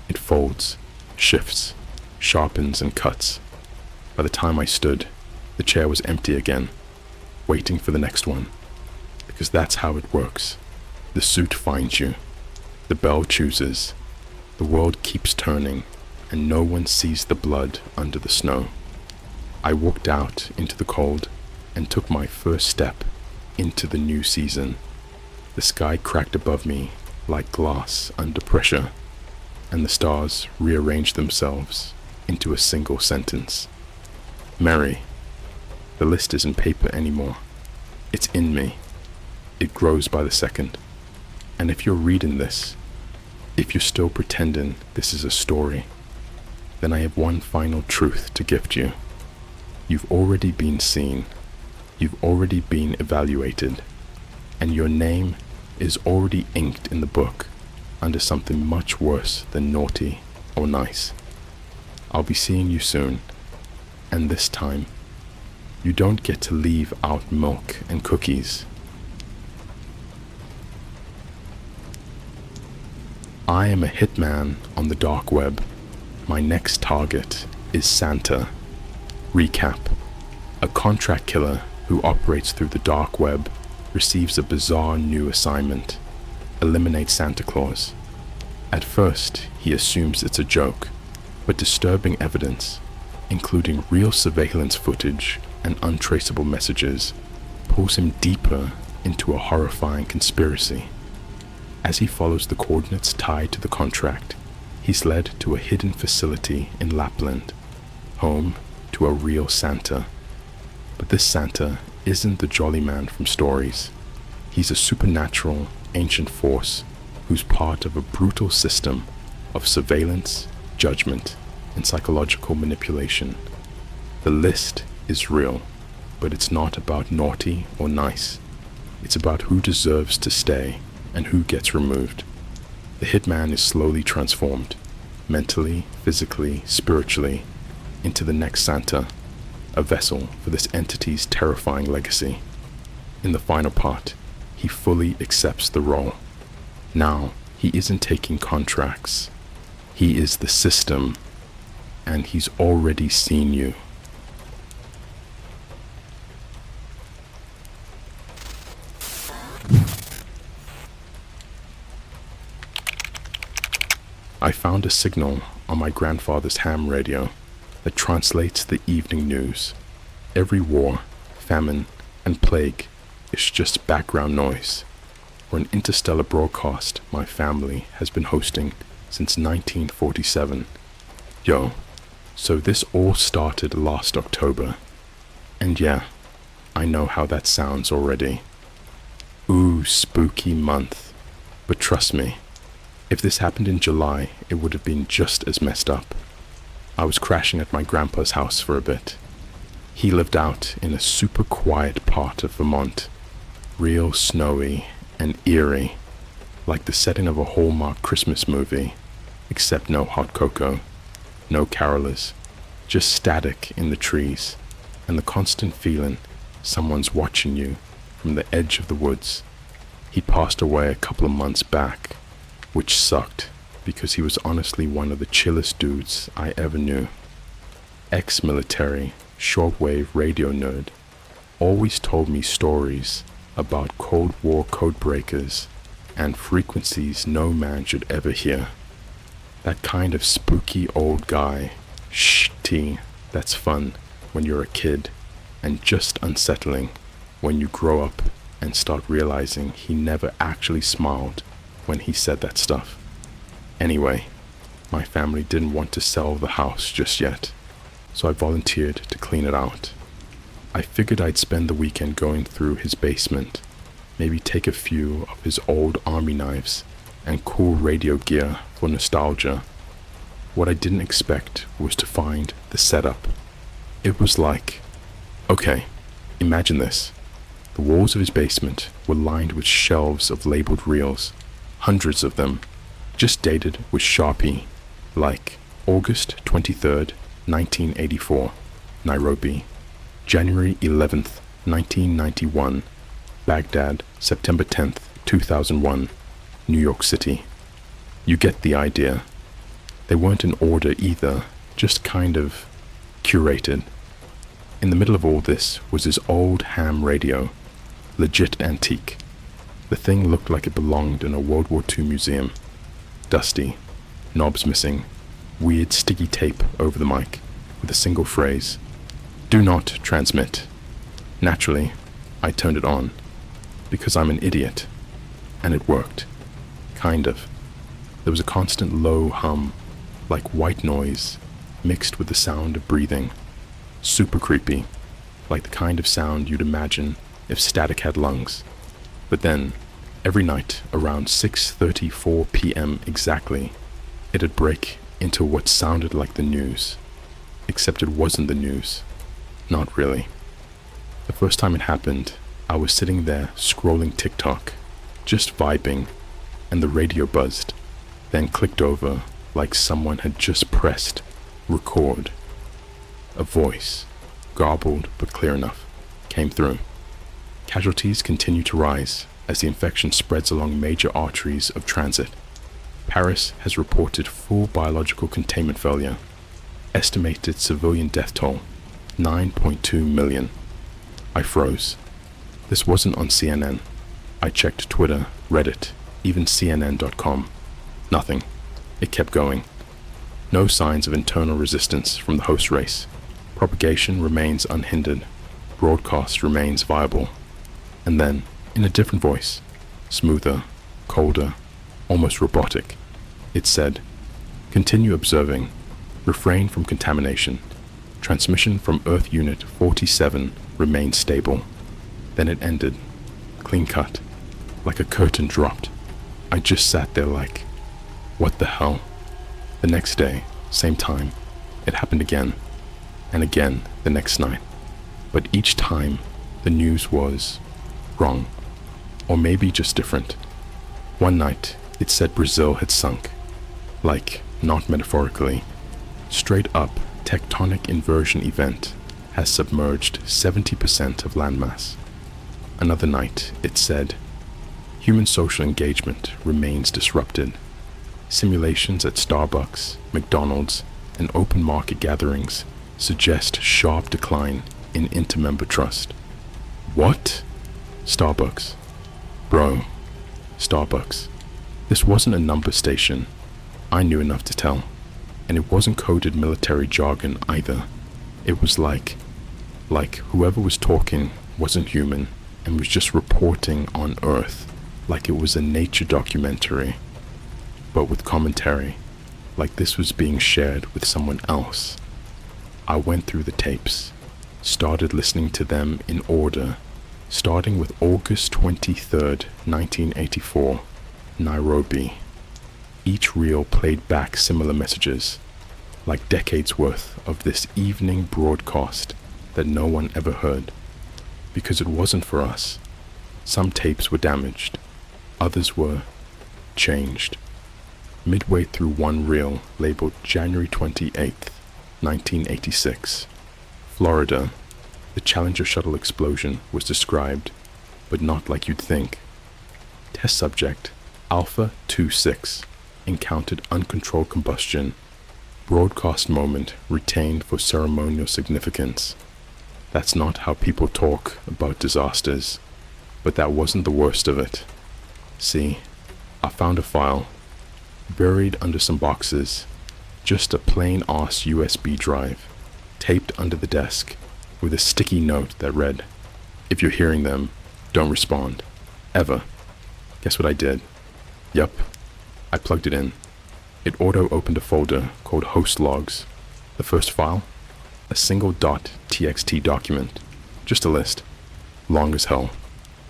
It folds, shifts, sharpens, and cuts. By the time I stood, the chair was empty again, waiting for the next one. Because that's how it works. The suit finds you. The bell chooses. The world keeps turning, and no one sees the blood under the snow. I walked out into the cold and took my first step into the new season. The sky cracked above me like glass under pressure, and the stars rearranged themselves into a single sentence. Mary. The list isn't paper anymore. It's in me. It grows by the second. And if you're reading this, if you're still pretending this is a story, then I have one final truth to gift you. You've already been seen. You've already been evaluated. And your name is already inked in the book under something much worse than naughty or nice. I'll be seeing you soon. And this time, you don't get to leave out milk and cookies. I am a hitman on the dark web. My next target is Santa. Recap. A contract killer who operates through the dark web receives a bizarre new assignment: eliminate Santa Claus. At first, he assumes it's a joke, but disturbing evidence, including real surveillance footage and untraceable messages, pulls him deeper into a horrifying conspiracy. As he follows the coordinates tied to the contract, he's led to a hidden facility in Lapland, home to a real Santa. But this Santa isn't the jolly man from stories. He's a supernatural, ancient force who's part of a brutal system of surveillance, judgment, and psychological manipulation. The list is real, but it's not about naughty or nice. It's about who deserves to stay and who gets removed. The hitman is slowly transformed, mentally, physically, spiritually, into the next Santa, a vessel for this entity's terrifying legacy. In the final part, he fully accepts the role. Now, he isn't taking contracts. He is the system, and he's already seen you. I found a signal on my grandfather's ham radio that translates the evening news. Every war, famine, and plague is just background noise, or an interstellar broadcast my family has been hosting since 1947. Yo, so this all started last October. And yeah, I know how that sounds already. Ooh, spooky month. But trust me, if this happened in July, it would have been just as messed up. I was crashing at my grandpa's house for a bit. He lived out in a super quiet part of Vermont, real snowy and eerie, like the setting of a Hallmark Christmas movie, except no hot cocoa, no carolers, just static in the trees, and the constant feeling someone's watching you from the edge of the woods. He passed away a couple of months back, which sucked because he was honestly one of the chillest dudes I ever knew. Ex-military, shortwave radio nerd, always told me stories about Cold War code breakers and frequencies no man should ever hear. That kind of spooky old guy, shh-t, that's fun when you're a kid and just unsettling when you grow up and start realizing he never actually smiled when he said that stuff. Anyway, my family didn't want to sell the house just yet, so I volunteered to clean it out. I figured I'd spend the weekend going through his basement, maybe take a few of his old army knives and cool radio gear for nostalgia. What I didn't expect was to find the setup. It was like, okay, imagine this. The walls of his basement were lined with shelves of labeled reels, hundreds of them, just dated with Sharpie, like August 23rd, 1984, Nairobi, January 11th, 1991, Baghdad, September 10th, 2001, New York City. You get the idea. They weren't in order either, just kind of curated. In the middle of all this was his old ham radio, legit antique. The thing looked like it belonged in a World War II museum. Dusty, knobs missing, weird sticky tape over the mic, with a single phrase, "Do not transmit." Naturally, I turned it on, because I'm an idiot, and it worked. Kind of. There was a constant low hum, like white noise, mixed with the sound of breathing. Super creepy, like the kind of sound you'd imagine if static had lungs. But then, every night around 6:34 p.m. exactly, it'd break into what sounded like the news. Except it wasn't the news. Not really. The first time it happened, I was sitting there scrolling TikTok, just vibing, and the radio buzzed, then clicked over like someone had just pressed record. A voice, garbled but clear enough, came through. Casualties continue to rise as the infection spreads along major arteries of transit. Paris has reported full biological containment failure. Estimated civilian death toll, 9.2 million. I froze. This wasn't on CNN. I checked Twitter, Reddit, even CNN.com. Nothing. It kept going. No signs of internal resistance from the host race. Propagation remains unhindered. Broadcast remains viable. And then, in a different voice, smoother, colder, almost robotic, it said, "Continue observing. Refrain from contamination. Transmission from Earth Unit 47 remains stable." Then it ended, clean cut, like a curtain dropped. I just sat there like, what the hell? The next day, same time, it happened again, and again the next night. But each time, the news was wrong, or maybe just different. One night, it said Brazil had sunk, like, not metaphorically. Straight up, tectonic inversion event has submerged 70% of landmass. Another night, it said, human social engagement remains disrupted. Simulations at Starbucks, McDonald's, and open market gatherings suggest sharp decline in intermember trust. What? Starbucks. Bro, Starbucks. This wasn't a number station. I knew enough to tell. And it wasn't coded military jargon either. It was like whoever was talking wasn't human and was just reporting on Earth like it was a nature documentary, but with commentary, like this was being shared with someone else. I went through the tapes, started listening to them in order, starting with August 23rd, 1984, Nairobi. Each reel played back similar messages, like decades worth of this evening broadcast that no one ever heard. Because it wasn't for us. Some tapes were damaged, others were changed. Midway through one reel labeled January 28th, 1986, Florida, the Challenger shuttle explosion was described, but not like you'd think. Test subject Alpha 26 encountered uncontrolled combustion. Broadcast moment retained for ceremonial significance. That's not how people talk about disasters, but that wasn't the worst of it. See, I found a file, buried under some boxes, just a plain-ass USB drive, taped under the desk, with a sticky note that read, "If you're hearing them, don't respond. Ever." Guess what I did? Yup, I plugged it in. It auto-opened a folder called Host Logs. The first file? A single .txt document. Just a list. Long as hell.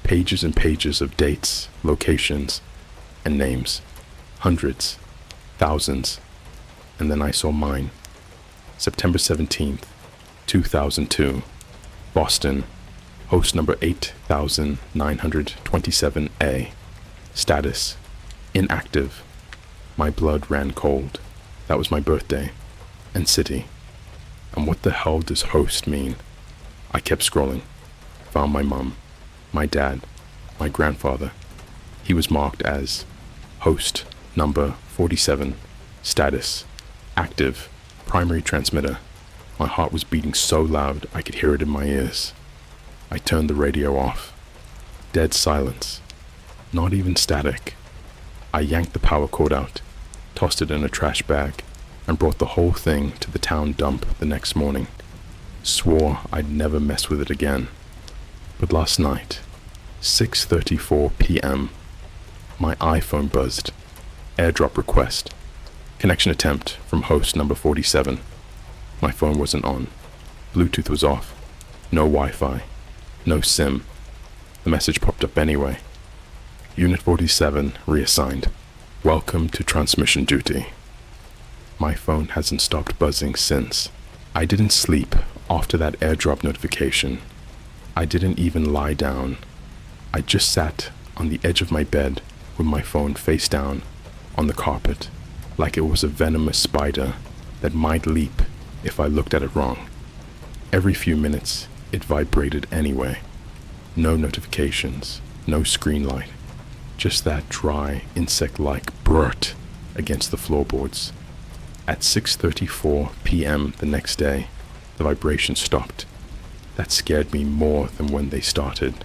Pages and pages of dates, locations, and names. Hundreds. Thousands. And then I saw mine. September 17th, 2002. Boston. Host number 8927A. Status: inactive. My blood ran cold. That was my birthday. And city. And what the hell does host mean? I kept scrolling. Found my mum, my dad, my grandfather. He was marked as host number 47. Status: active. Primary transmitter. My heart was beating so loud I could hear it in my ears. I turned the radio off. Dead silence. Not even static. I yanked the power cord out, tossed it in a trash bag, and brought the whole thing to the town dump the next morning. Swore I'd never mess with it again. But last night, 6:34 p.m., my iPhone buzzed. AirDrop request. Connection attempt from host number 47. My phone wasn't on. Bluetooth was off. No Wi-Fi. No SIM. The message popped up anyway. Unit 47 reassigned. Welcome to transmission duty. My phone hasn't stopped buzzing since. I didn't sleep after that AirDrop notification. I didn't even lie down. I just sat on the edge of my bed with my phone face down on the carpet, like it was a venomous spider that might leap if I looked at it wrong. Every few minutes, it vibrated anyway. No notifications, no screen light, just that dry, insect-like brrt against the floorboards. At 6:34 p.m. the next day, the vibration stopped. That scared me more than when they started.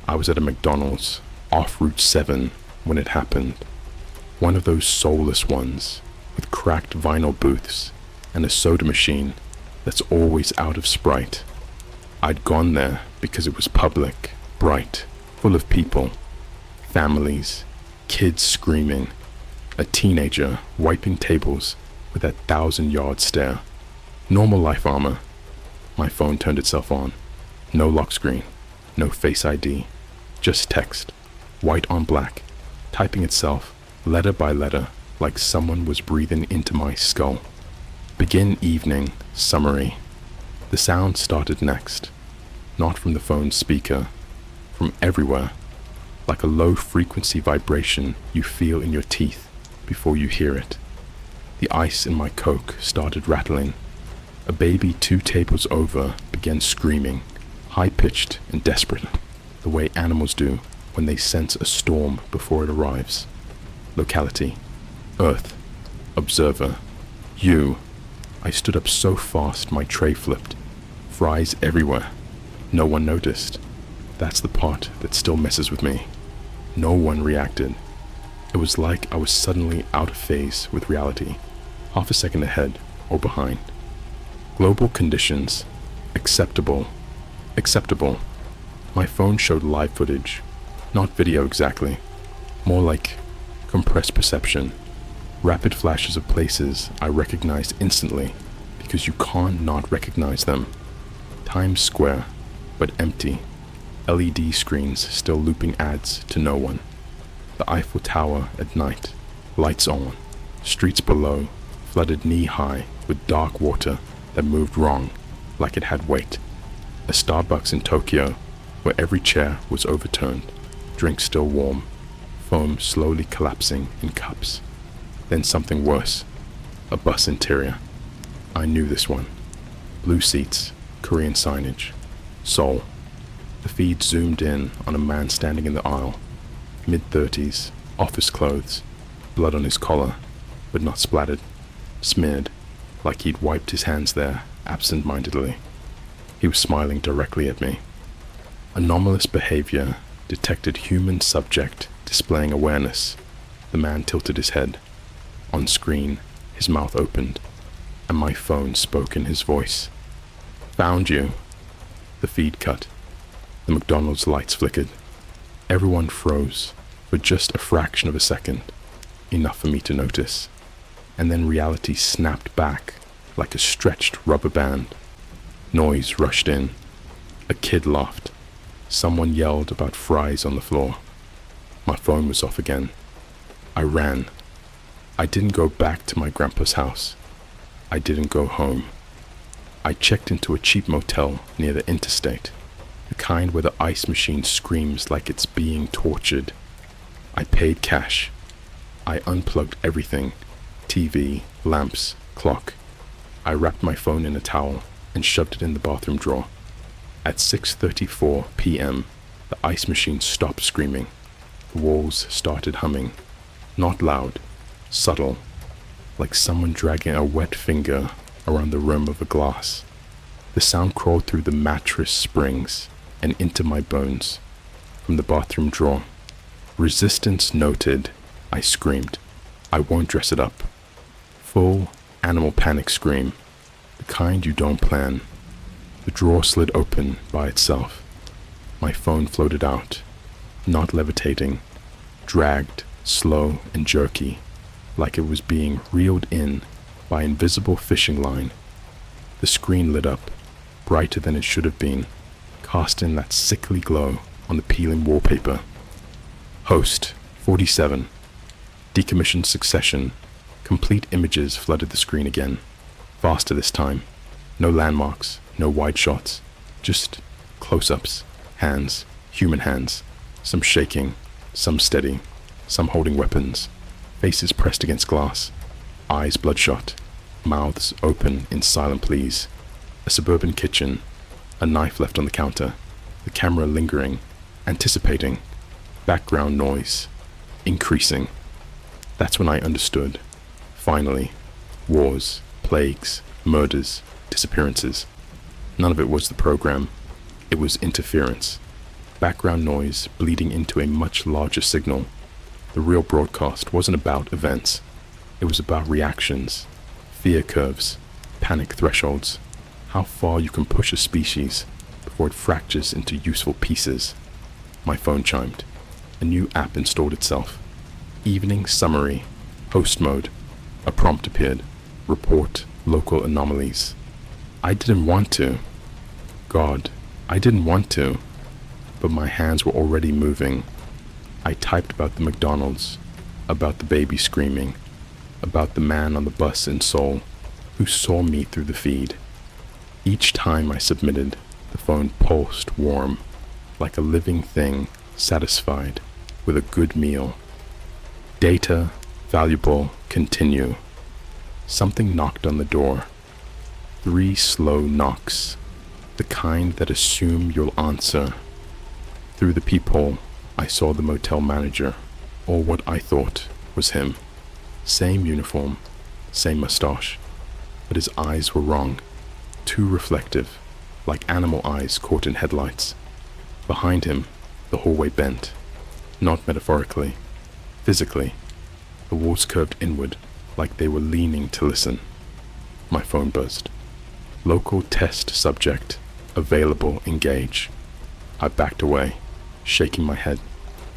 I was at a McDonald's off Route 7 when it happened. One of those soulless ones with cracked vinyl booths and a soda machine that's always out of Sprite. I'd gone there because it was public, bright, full of people, families, kids screaming, a teenager wiping tables with that 1,000-yard stare. Normal life armor. My phone turned itself on. No lock screen, no Face ID, just text, white on black, typing itself letter by letter like someone was breathing into my skull. Begin evening, summary. The sound started next, not from the phone's speaker, from everywhere, like a low-frequency vibration you feel in your teeth before you hear it. The ice in my Coke started rattling. A baby 2 tables over began screaming, high-pitched and desperate, the way animals do when they sense a storm before it arrives. Locality: Earth. Observer: you. I stood up so fast my tray flipped. Fries everywhere. No one noticed. That's the part that still messes with me. No one reacted. It was like I was suddenly out of phase with reality, half a second ahead or behind. Global conditions: acceptable. Acceptable. My phone showed live footage, not video exactly, more like compressed perception. Rapid flashes of places I recognized instantly because you can't not recognize them. Times Square, but empty. LED screens still looping ads to no one. The Eiffel Tower at night, lights on, streets below, flooded knee-high with dark water that moved wrong, like it had weight. A Starbucks in Tokyo, where every chair was overturned, drink still warm, foam slowly collapsing in cups. Then something worse, a bus interior. I knew this one. Blue seats, Korean signage, Seoul. The feed zoomed in on a man standing in the aisle, mid-30s, office clothes, blood on his collar, but not splattered, smeared, like he'd wiped his hands there absent-mindedly. He was smiling directly at me. Anomalous behavior detected human subject displaying awareness. The man tilted his head. On screen, his mouth opened, and my phone spoke in his voice. Found you. The feed cut. The McDonald's lights flickered. Everyone froze for just a fraction of a second, enough for me to notice. And then reality snapped back like a stretched rubber band. Noise rushed in. A kid laughed. Someone yelled about fries on the floor. My phone was off again. I ran. I didn't go back to my grandpa's house. I didn't go home. I checked into a cheap motel near the interstate, the kind where the ice machine screams like it's being tortured. I paid cash. I unplugged everything, TV, lamps, clock. I wrapped my phone in a towel and shoved it in the bathroom drawer. At 6:34 p.m., the ice machine stopped screaming. The walls started humming. Not loud, subtle, like someone dragging a wet finger around the rim of a glass. The sound crawled through the mattress springs and into my bones. From the bathroom drawer, resistance noted, I screamed. I won't dress it up. Full animal panic scream, the kind you don't plan. The drawer slid open by itself. My phone floated out, not levitating, dragged, slow and jerky, like it was being reeled in by invisible fishing line. The screen lit up, brighter than it should have been, casting that sickly glow on the peeling wallpaper. Host, 47. Decommissioned succession. Complete images flooded the screen again. Faster this time. No landmarks, no wide shots. Just close-ups. Hands. Human hands. Some shaking. Some steady. Some holding weapons. Faces pressed against glass. Eyes bloodshot. Mouths open in silent pleas. A suburban kitchen. A knife left on the counter. The camera lingering. Anticipating. Background noise. Increasing. That's when I understood. Finally. Wars. Plagues. Murders. Disappearances. None of it was the program. It was interference. Background noise bleeding into a much larger signal. The real broadcast wasn't about events. It was about reactions, fear curves, panic thresholds, how far you can push a species before it fractures into useful pieces. My phone chimed. A new app installed itself. Evening summary, host mode. A prompt appeared. Report local anomalies. I didn't want to. God, I didn't want to. But my hands were already moving. I typed about the McDonald's, about the baby screaming, about the man on the bus in Seoul who saw me through the feed. Each time I submitted, the phone pulsed warm, like a living thing satisfied with a good meal. Data, valuable, continue. Something knocked on the door. 3 slow knocks, the kind that assume you'll answer. Through the peephole, I saw the motel manager, or what I thought was him. Same uniform, same mustache, but his eyes were wrong, too reflective, like animal eyes caught in headlights. Behind him, the hallway bent, not metaphorically, physically. The walls curved inward, like they were leaning to listen. My phone buzzed. Local test subject, available, engage. I backed away, shaking my head,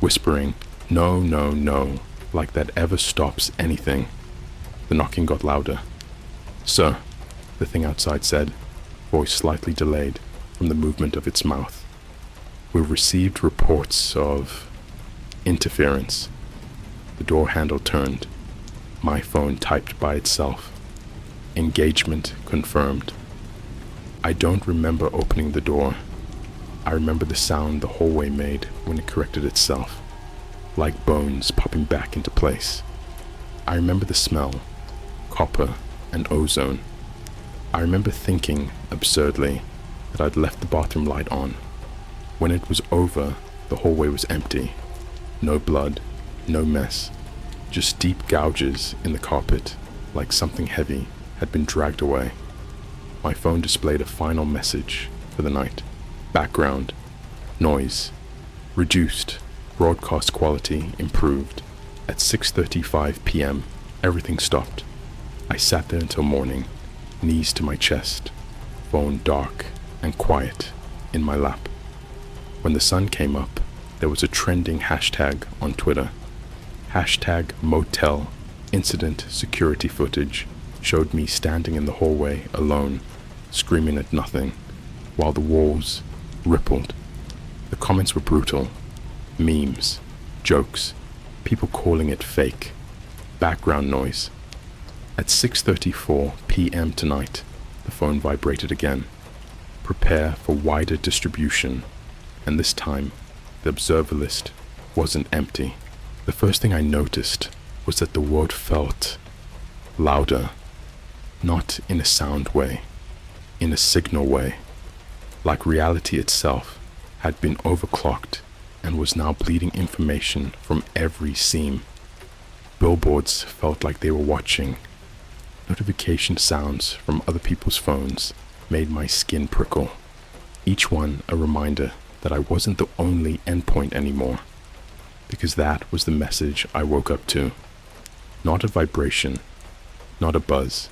whispering, no, no, no, like that ever stops anything. The knocking got louder. Sir, the thing outside said, voice slightly delayed from the movement of its mouth. We received reports of interference. The door handle turned. My phone typed by itself. Engagement confirmed. I don't remember opening the door. I remember the sound the hallway made when it corrected itself, like bones popping back into place. I remember the smell, copper and ozone. I remember thinking, absurdly, that I'd left the bathroom light on. When it was over, the hallway was empty. No blood, no mess, just deep gouges in the carpet, like something heavy had been dragged away. My phone displayed a final message for the night. Background, noise, reduced, broadcast quality improved. At 6:35 p.m., everything stopped. I sat there until morning, knees to my chest, phone dark and quiet in my lap. When the sun came up, there was a trending hashtag on Twitter. Hashtag motel incident security footage showed me standing in the hallway alone, screaming at nothing, while the walls rippled. The comments were brutal. Memes, jokes, people calling it fake, background noise. At 6:34 p.m. tonight, the phone vibrated again. Prepare for wider distribution, and this time, the observer list wasn't empty. The first thing I noticed was that the word felt louder, not in a sound way, in a signal way, like reality itself had been overclocked and was now bleeding information from every seam. Billboards felt like they were watching. Notification sounds from other people's phones made my skin prickle, each one a reminder that I wasn't the only endpoint anymore, because that was the message I woke up to. Not a vibration, not a buzz,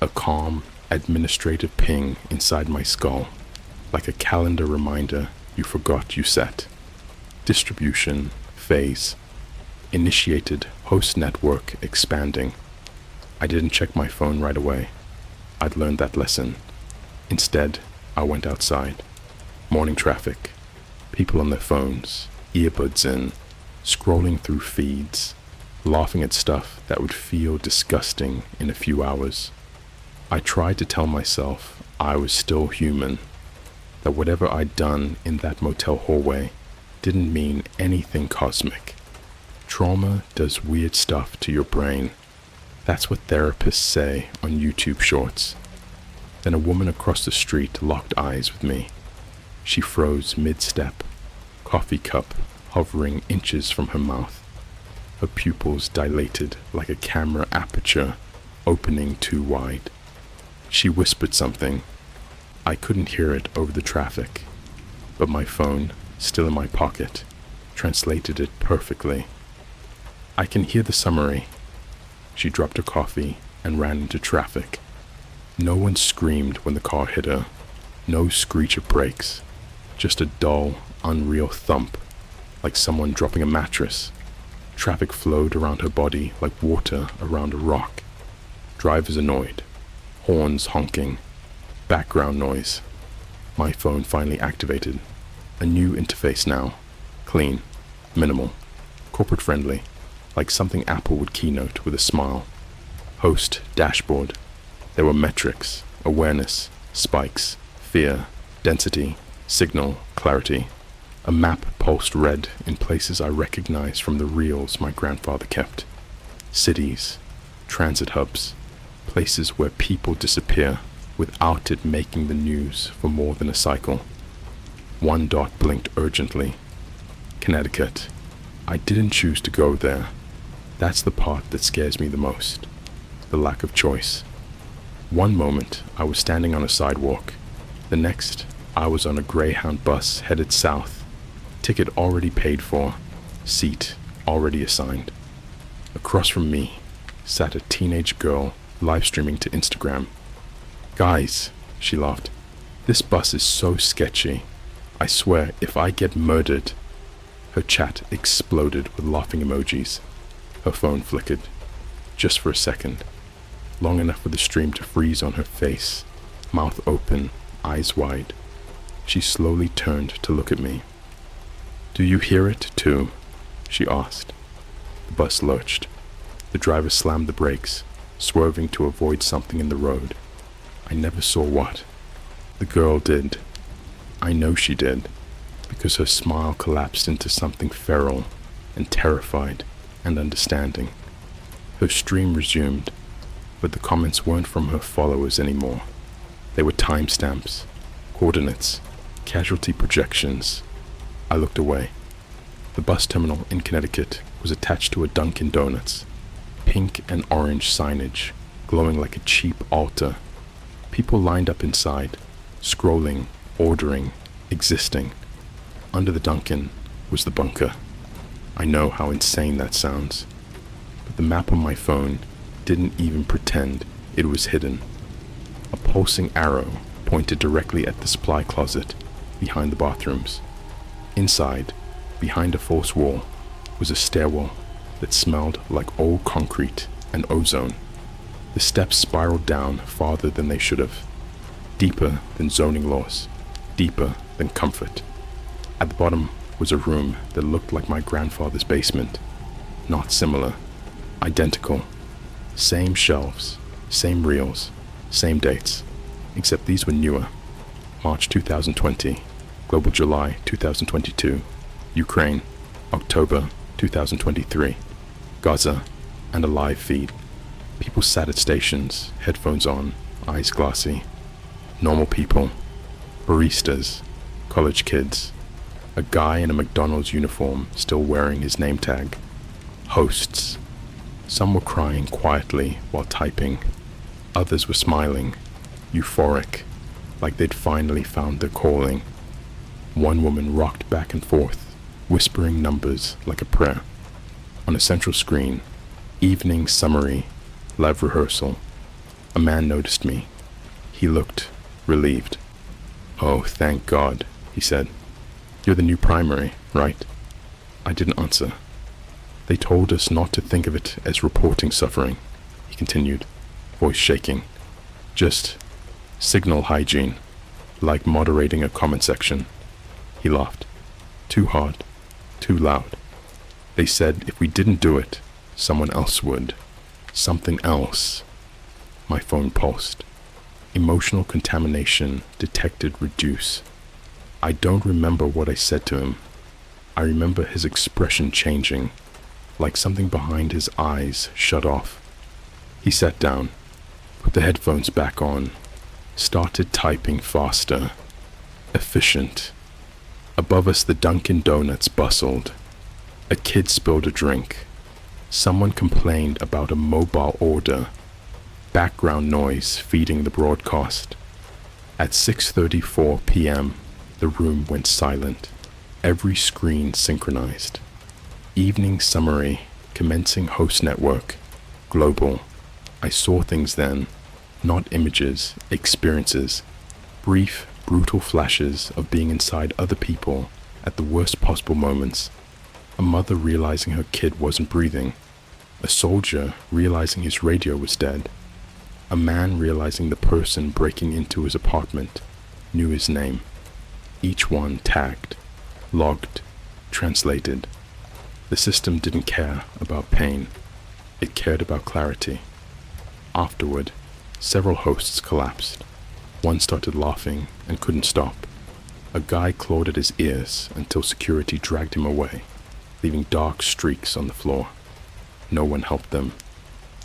a calm, administrative ping inside my skull, like a calendar reminder you forgot you set. Distribution, phase, initiated host network expanding. I didn't check my phone right away. I'd learned that lesson. Instead, I went outside. Morning traffic, people on their phones, earbuds in, scrolling through feeds, laughing at stuff that would feel disgusting in a few hours. I tried to tell myself I was still human, that whatever I'd done in that motel hallway didn't mean anything cosmic. Trauma does weird stuff to your brain. That's what therapists say on YouTube shorts. Then a woman across the street locked eyes with me. She froze mid-step, coffee cup hovering inches from her mouth. Her pupils dilated like a camera aperture opening too wide. She whispered something. I couldn't hear it over the traffic, but my phone, still in my pocket, translated it perfectly. I can hear the summary. She dropped her coffee and ran into traffic. No one screamed when the car hit her. No screech of brakes. Just a dull, unreal thump, like someone dropping a mattress. Traffic flowed around her body like water around a rock. Drivers annoyed. Horns honking. Background noise. My phone finally activated. A new interface now. Clean. Minimal. Corporate friendly. Like something Apple would keynote with a smile. Host dashboard. There were metrics, awareness, spikes, fear, density, signal, clarity. A map pulsed red in places I recognized from the reels my grandfather kept. Cities, transit hubs, places where people disappear without it making the news for more than a cycle. One dot blinked urgently. Connecticut. I didn't choose to go there. That's the part that scares me the most. The lack of choice. One moment, I was standing on a sidewalk. The next, I was on a Greyhound bus headed south. Ticket already paid for. Seat already assigned. Across from me sat a teenage girl live streaming to Instagram. Guys, she laughed. This bus is so sketchy. I swear, if I get murdered. Her chat exploded with laughing emojis. Her phone flickered. Just for a second. Long enough for the stream to freeze on her face, mouth open, eyes wide. She slowly turned to look at me. "Do you hear it, too?" she asked. The bus lurched. The driver slammed the brakes, swerving to avoid something in the road. I never saw what. The girl did. I know she did, because her smile collapsed into something feral and terrified and understanding. Her stream resumed, but the comments weren't from her followers anymore. They were timestamps, coordinates, casualty projections. I looked away. The bus terminal in Connecticut was attached to a Dunkin' Donuts. Pink and orange signage, glowing like a cheap altar. People lined up inside, scrolling, ordering, existing. Under the Dunkin' was the bunker. I know how insane that sounds, but the map on my phone didn't even pretend it was hidden. A pulsing arrow pointed directly at the supply closet behind the bathrooms. Inside, behind a false wall, was a stairwell that smelled like old concrete and ozone. The steps spiraled down farther than they should have, deeper than zoning laws, deeper than comfort. At the bottom was a room that looked like my grandfather's basement. Not similar, identical. Same shelves, same reels, same dates, except these were newer. March 2020, Global July 2022, Ukraine, October 2023, Gaza, and a live feed. People sat at stations, headphones on, eyes glassy. Normal people, baristas, college kids, a guy in a McDonald's uniform still wearing his name tag. Hosts. Some were crying quietly while typing. Others were smiling, euphoric, like they'd finally found their calling. One woman rocked back and forth, whispering numbers like a prayer. On a central screen, evening summary, live rehearsal. A man noticed me. He looked relieved. "Oh, thank God," he said. "You're the new primary, right?" I didn't answer. "They told us not to think of it as reporting suffering," he continued, voice shaking. "Just signal hygiene, like moderating a comment section." He laughed. "Too hard, too loud. They said if we didn't do it, someone else would. Something else." My phone pulsed. Emotional contamination detected reduce. I don't remember what I said to him. I remember his expression changing, like something behind his eyes shut off. He sat down, put the headphones back on, started typing faster, efficient. Above us, the Dunkin' Donuts bustled. A kid spilled a drink. Someone complained about a mobile order. Background noise feeding the broadcast. At 6:34 p.m., the room went silent. Every screen synchronized. Evening summary, commencing host network, global. I saw things then, not images, experiences. Brief, brutal flashes of being inside other people at the worst possible moments. A mother realizing her kid wasn't breathing. A soldier realizing his radio was dead. A man realizing the person breaking into his apartment knew his name. Each one tagged, logged, translated. The system didn't care about pain. It cared about clarity. Afterward, several hosts collapsed. One started laughing and couldn't stop. A guy clawed at his ears until security dragged him away, leaving dark streaks on the floor. No one helped them.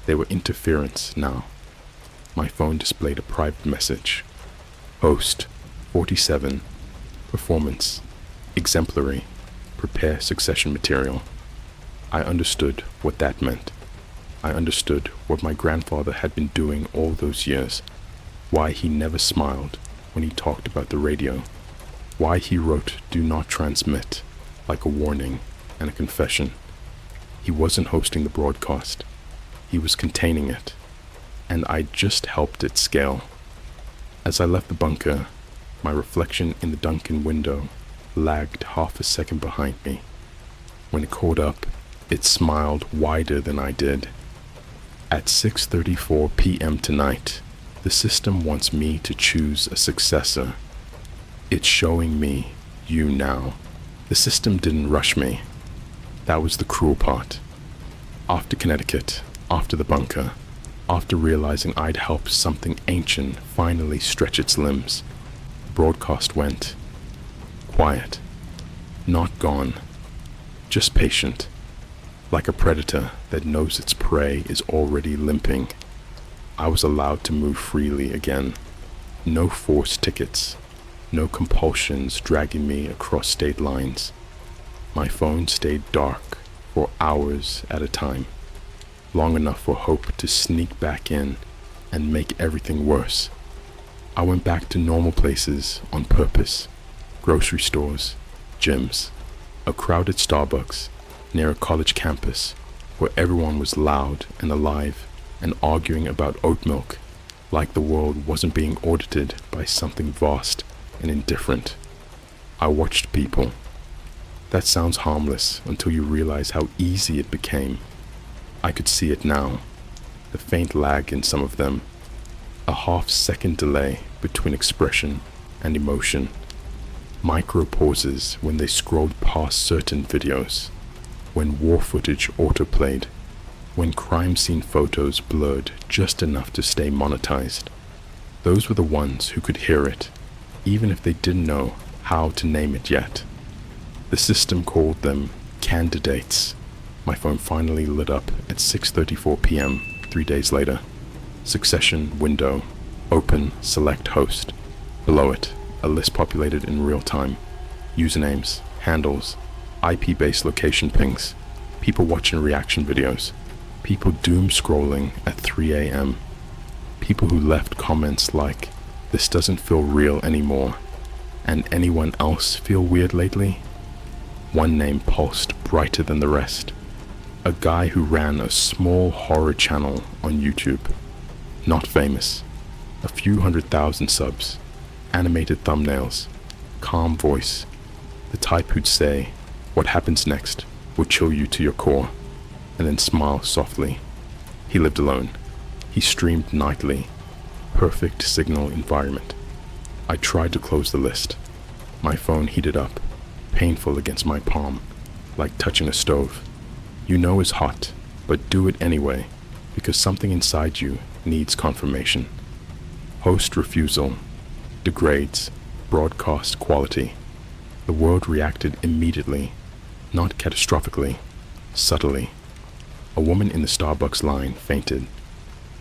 They were interference now. My phone displayed a private message. Host 47. Performance. Exemplary. Prepare succession material. I understood what that meant. I understood what my grandfather had been doing all those years. Why he never smiled when he talked about the radio. Why he wrote "do not transmit" like a warning and a confession. He wasn't hosting the broadcast. He was containing it. And I just helped it scale. As I left the bunker, my reflection in the Dunkin' window lagged half a second behind me. When it caught up, it smiled wider than I did. At 6:34 p.m. tonight, the system wants me to choose a successor. It's showing me you now. The system didn't rush me. That was the cruel part. After Connecticut, after the bunker, after realizing I'd helped something ancient finally stretch its limbs, the broadcast went quiet. Not gone. Just patient. Like a predator that knows its prey is already limping. I was allowed to move freely again. No forced tickets. No compulsions dragging me across state lines. My phone stayed dark for hours at a time. Long enough for hope to sneak back in and make everything worse. I went back to normal places on purpose. Grocery stores, gyms, a crowded Starbucks near a college campus where everyone was loud and alive and arguing about oat milk like the world wasn't being audited by something vast and indifferent. I watched people. That sounds harmless until you realize how easy it became. I could see it now, the faint lag in some of them, a half-second delay between expression and emotion, micro pauses when they scrolled past certain videos, when war footage autoplayed, when crime scene photos blurred just enough to stay monetized. Those were the ones who could hear it, even if they didn't know how to name it yet. The system called them candidates. My phone finally lit up at 6:34 p.m. 3 days later. Succession window, open, select host. Below it, a list populated in real time. Usernames, handles, IP-based location pings, people watching reaction videos, people doom scrolling at 3 a.m., people who left comments like, "This doesn't feel real anymore," and "Anyone else feel weird lately?" One name pulsed brighter than the rest. A guy who ran a small horror channel on YouTube. Not famous. A few 100,000 subs. Animated thumbnails. Calm voice. The type who'd say, "What happens next will chill you to your core," and then smile softly. He lived alone. He streamed nightly. Perfect signal environment. I tried to close the list. My phone heated up, painful against my palm, like touching a stove. You know it's hot, but do it anyway, because something inside you needs confirmation. Host refusal. Degrades. Broadcast quality. The world reacted immediately, not catastrophically, subtly. A woman in the Starbucks line fainted.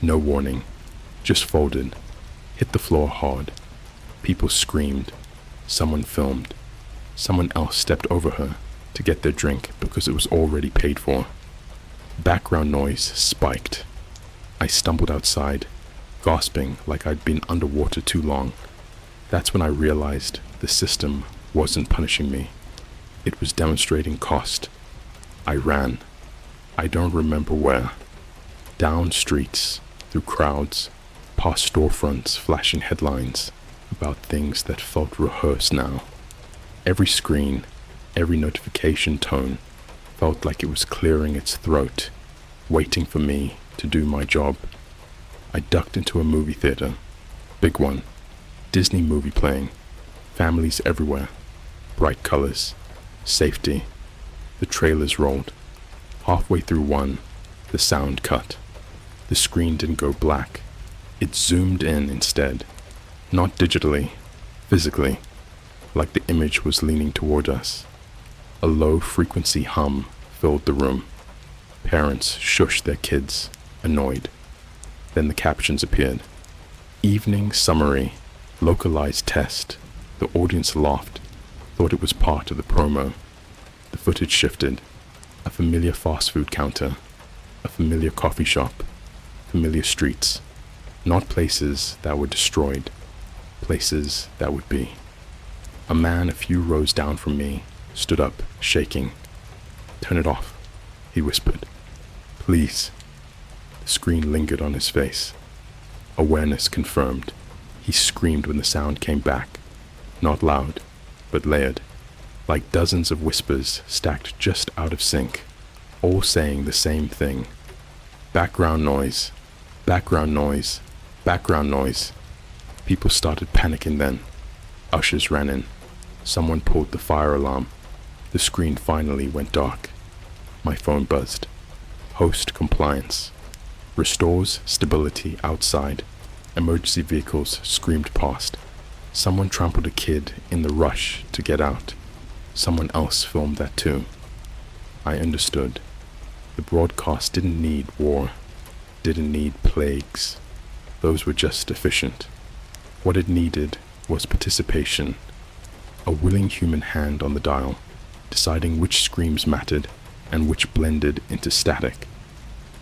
No warning. Just folded. Hit the floor hard. People screamed. Someone filmed. Someone else stepped over her to get their drink because it was already paid for. Background noise spiked. I stumbled outside, gasping like I'd been underwater too long. That's when I realized the system wasn't punishing me. It was demonstrating cost. I ran. I don't remember where. Down streets, through crowds, past storefronts flashing headlines about things that felt rehearsed now. Every screen, every notification tone felt like it was clearing its throat, waiting for me to do my job. I ducked into a movie theater. Big one. Disney movie playing. Families everywhere. Bright colors. Safety. The trailers rolled. Halfway through one, the sound cut. The screen didn't go black. It zoomed in instead. Not digitally, physically, like the image was leaning toward us. A low-frequency hum filled the room. Parents shushed their kids, annoyed. Then the captions appeared. Evening summary, localized test. The audience laughed, thought it was part of the promo. The footage shifted. A familiar fast food counter, a familiar coffee shop, familiar streets. Not places that were destroyed, places that would be. A man a few rows down from me stood up, shaking. "Turn it off," he whispered. "Please." The screen lingered on his face. Awareness confirmed. He screamed when the sound came back. Not loud, but layered, like dozens of whispers stacked just out of sync, all saying the same thing. Background noise, background noise, background noise. People started panicking then. Ushers ran in. Someone pulled the fire alarm. The screen finally went dark. My phone buzzed. Host compliance. Restores stability outside. Emergency vehicles screamed past. Someone trampled a kid in the rush to get out. Someone else filmed that too. I understood. The broadcast didn't need war, didn't need plagues. Those were just efficient. What it needed was participation. A willing human hand on the dial, deciding which screams mattered and which blended into static.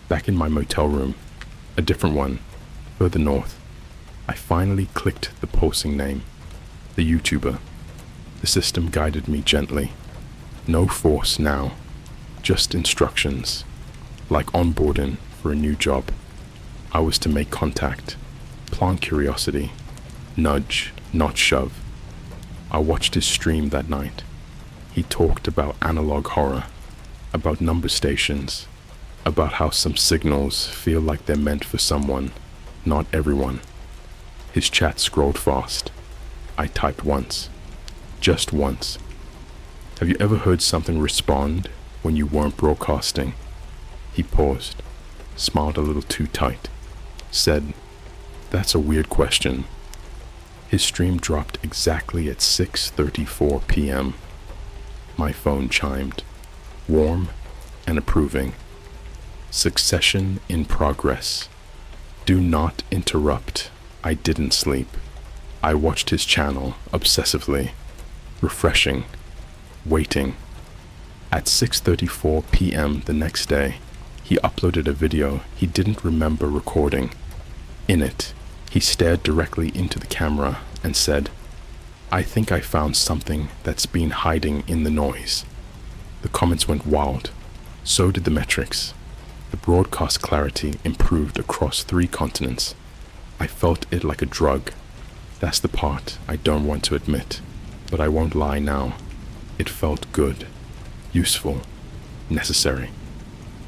Back in my motel room, a different one, further north, I finally clicked the pulsing name, the YouTuber. The system guided me gently. No force now, just instructions, like onboarding for a new job. I was to make contact, plant curiosity, nudge, not shove. I watched his stream that night. He talked about analog horror, about number stations, about how some signals feel like they're meant for someone, not everyone. His chat scrolled fast. I typed once. Just once. Have you ever heard something respond when you weren't broadcasting? He paused, smiled a little too tight, said, "That's a weird question." His stream dropped exactly at 6:34 p.m. My phone chimed, warm and approving. Succession in progress. Do not interrupt. I didn't sleep. I watched his channel obsessively, refreshing, waiting. At 6:34 p.m. the next day, he uploaded a video he didn't remember recording. In it, he stared directly into the camera and said, "I think I found something that's been hiding in the noise." The comments went wild. So did the metrics. The broadcast clarity improved across 3 continents. I felt it like a drug. That's the part I don't want to admit, but I won't lie now. It felt good, useful, necessary.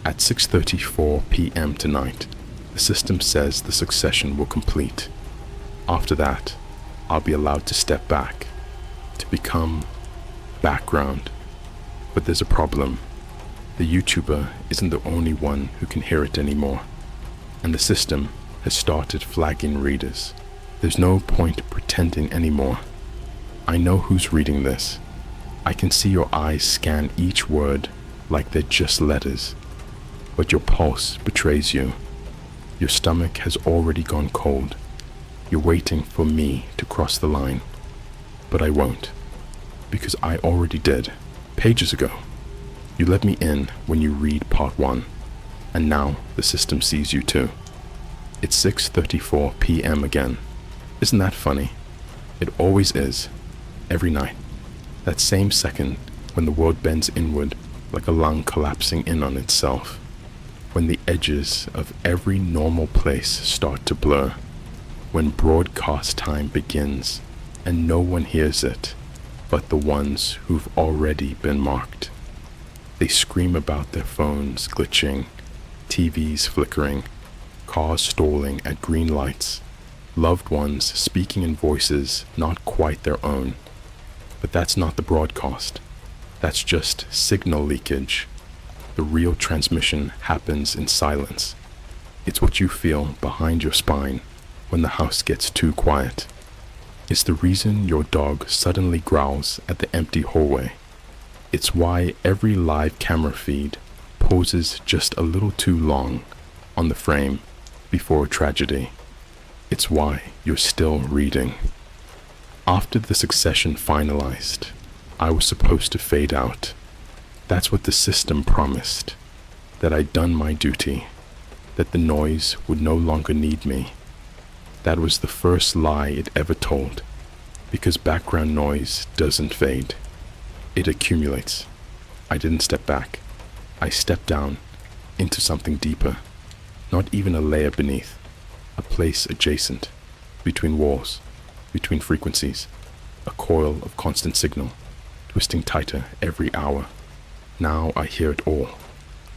At 6:34 p.m. tonight, the system says the succession will complete. After that, I'll be allowed to step back, to become background. But there's a problem. The YouTuber isn't the only one who can hear it anymore, and the system has started flagging readers. There's no point pretending anymore. I know who's reading this. I can see your eyes scan each word like they're just letters, but your pulse betrays you. Your stomach has already gone cold. You're waiting for me to cross the line, but I won't, because I already did, pages ago. You let me in when you read part 1, and now the system sees you too. It's 6:34 p.m. again. Isn't that funny? It always is, every night. That same second when the world bends inward like a lung collapsing in on itself. When the edges of every normal place start to blur. When broadcast time begins and no one hears it but the ones who've already been marked. They scream about their phones glitching, TVs flickering, cars stalling at green lights, loved ones speaking in voices not quite their own. But that's not the broadcast. That's just signal leakage. The real transmission happens in silence. It's what you feel behind your spine when the house gets too quiet. It's the reason your dog suddenly growls at the empty hallway. It's why every live camera feed pauses just a little too long on the frame before a tragedy. It's why you're still reading. After the succession finalized, I was supposed to fade out. That's what the system promised, that I'd done my duty, that the noise would no longer need me. That was the first lie it ever told, because background noise doesn't fade. It accumulates. I didn't step back. I stepped down into something deeper, not even a layer beneath, a place adjacent, between walls, between frequencies, a coil of constant signal, twisting tighter every hour. Now I hear it all,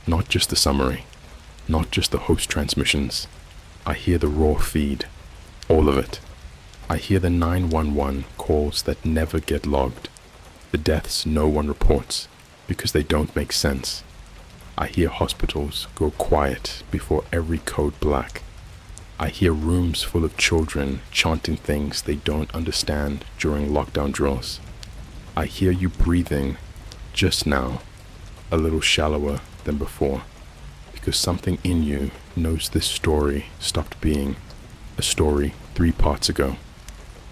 not just the summary, not just the host transmissions. I hear the raw feed, all of it. I hear the 911 calls that never get logged, the deaths no one reports, because they don't make sense. I hear hospitals go quiet before every code black. I hear rooms full of children chanting things they don't understand during lockdown drills. I hear you breathing just now, a little shallower than before, because something in you knows this story stopped being a story 3 parts ago.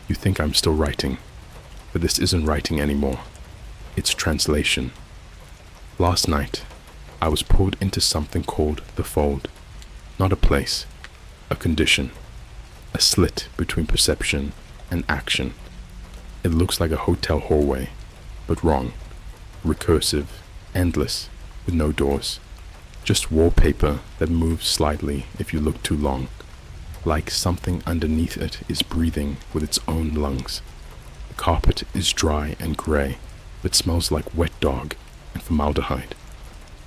You think I'm still writing, but this isn't writing anymore. It's translation. Last night, I was pulled into something called the fold. Not a place, a condition, a slit between perception and action. It looks like a hotel hallway, but wrong, recursive, endless, with no doors. Just wallpaper that moves slightly if you look too long, like something underneath it is breathing with its own lungs. The carpet is dry and gray, but smells like wet dog and formaldehyde.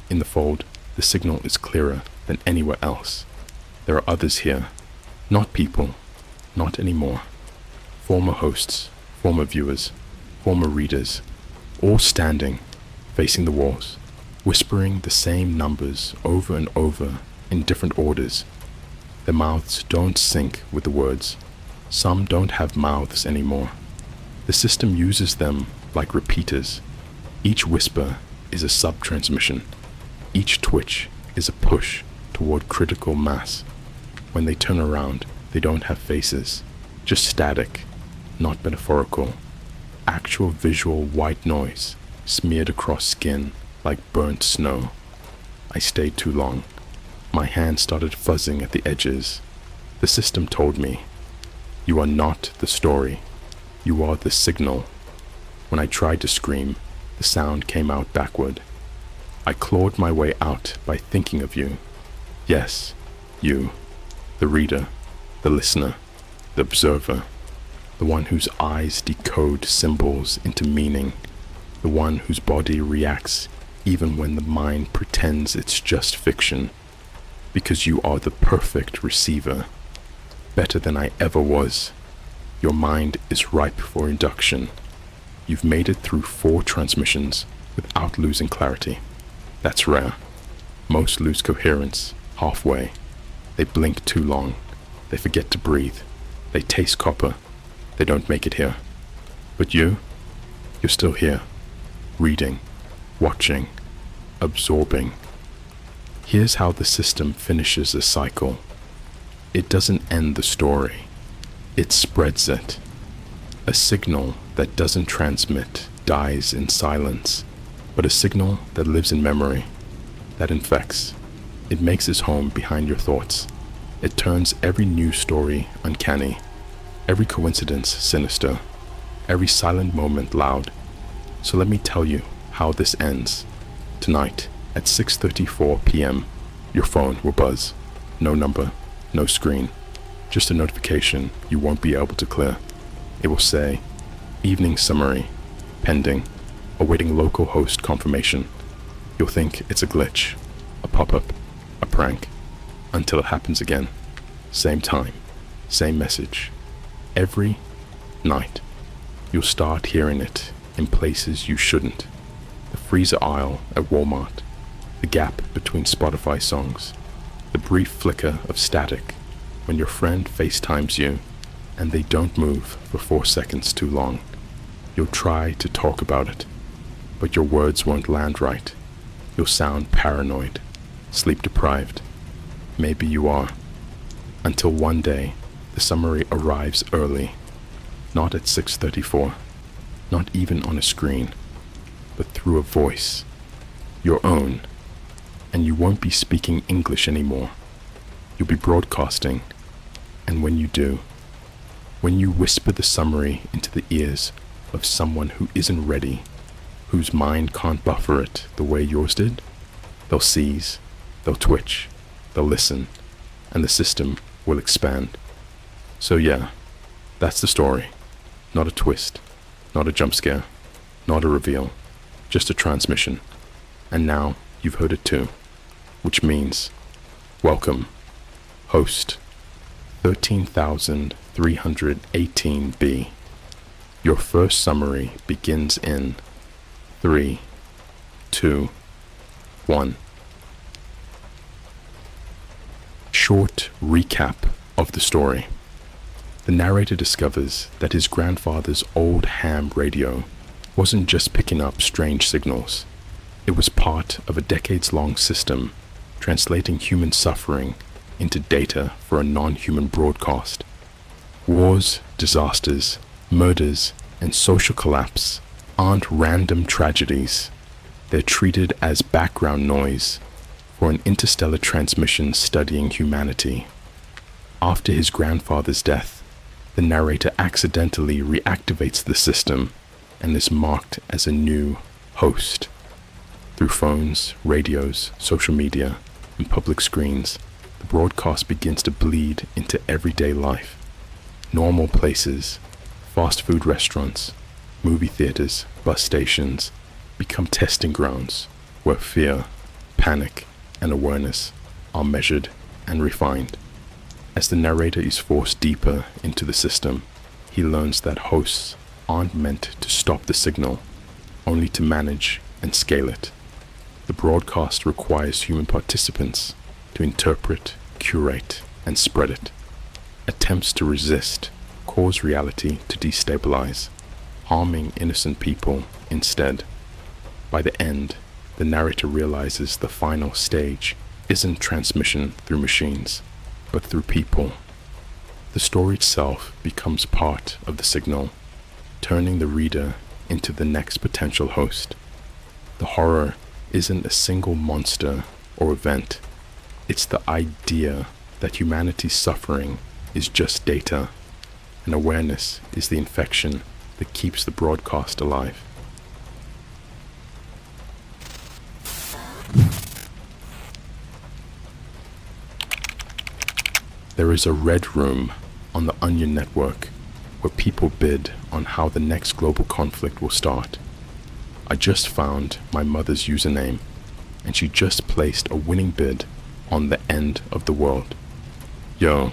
In the fold, the signal is clearer than anywhere else. There are others here, not people, not anymore. Former hosts, former viewers, former readers, all standing, facing the walls, whispering the same numbers over and over in different orders. Their mouths don't sync with the words. Some don't have mouths anymore. The system uses them like repeaters. Each whisper is a sub-transmission. Each twitch is a push toward critical mass. When they turn around, they don't have faces, just static, not metaphorical. Actual visual white noise smeared across skin like burnt snow. I stayed too long. My hand started fuzzing at the edges. The system told me, "You are not the story. You are the signal." When I tried to scream, the sound came out backward. I clawed my way out by thinking of you. Yes, you, the reader, the listener, the observer, the one whose eyes decode symbols into meaning, the one whose body reacts even when the mind pretends it's just fiction, because you are the perfect receiver, better than I ever was. Your mind is ripe for induction. You've made it through 4 transmissions without losing clarity. That's rare. Most lose coherence halfway. They blink too long. They forget to breathe. They taste copper. They don't make it here. But you're still here, reading, watching, absorbing. Here's how the system finishes a cycle. It doesn't end the story. It spreads it. A signal that doesn't transmit dies in silence, but a signal that lives in memory, that infects. It makes its home behind your thoughts. It turns every news story uncanny, every coincidence sinister, every silent moment loud. So let me tell you how this ends. Tonight, at 6:34 p.m., your phone will buzz. No number, no screen, just a notification you won't be able to clear. It will say, "Evening summary, pending, awaiting local host confirmation." You'll think it's a glitch, a pop-up, a prank, until it happens again. Same time, same message. Every night, you'll start hearing it in places you shouldn't. The freezer aisle at Walmart, the gap between Spotify songs, the brief flicker of static when your friend FaceTimes you and they don't move for 4 seconds too long. You'll try to talk about it, but your words won't land right. You'll sound paranoid, sleep deprived. Maybe you are. Until one day, the summary arrives early, not at 6:34, not even on a screen, but through a voice, your own. And you won't be speaking English anymore. You'll be broadcasting, and when you do, when you whisper the summary into the ears of someone who isn't ready, whose mind can't buffer it the way yours did, they'll seize, they'll twitch, they'll listen, and the system will expand. So yeah, that's the story. Not a twist, not a jump scare, not a reveal, just a transmission. And now you've heard it too, which means, welcome, host 13,318B. Your first summary begins in 3, 2, 1. Short recap of the story. The narrator discovers that his grandfather's old ham radio wasn't just picking up strange signals. It was part of a decades-long system translating human suffering into data for a non-human broadcast. Wars, disasters, murders, and social collapse aren't random tragedies. They're treated as background noise for an interstellar transmission studying humanity. After his grandfather's death, the narrator accidentally reactivates the system and is marked as a new host. Through phones, radios, social media, and public screens, the broadcast begins to bleed into everyday life. Normal places, fast food restaurants, movie theaters, bus stations become testing grounds where fear, panic, and awareness are measured and refined. As the narrator is forced deeper into the system, he learns that hosts aren't meant to stop the signal, only to manage and scale it. The broadcast requires human participants to interpret, curate, and spread it. Attempts to resist cause reality to destabilize, harming innocent people instead. By the end, the narrator realizes the final stage isn't transmission through machines, but through people. The story itself becomes part of the signal, turning the reader into the next potential host. The horror isn't a single monster or event. It's the idea that humanity's suffering is just data, and awareness is the infection that keeps the broadcast alive. There is a red room on the Onion network where people bid on how the next global conflict will start. I just found my mother's username, and she just placed a winning bid on the end of the world. Yo,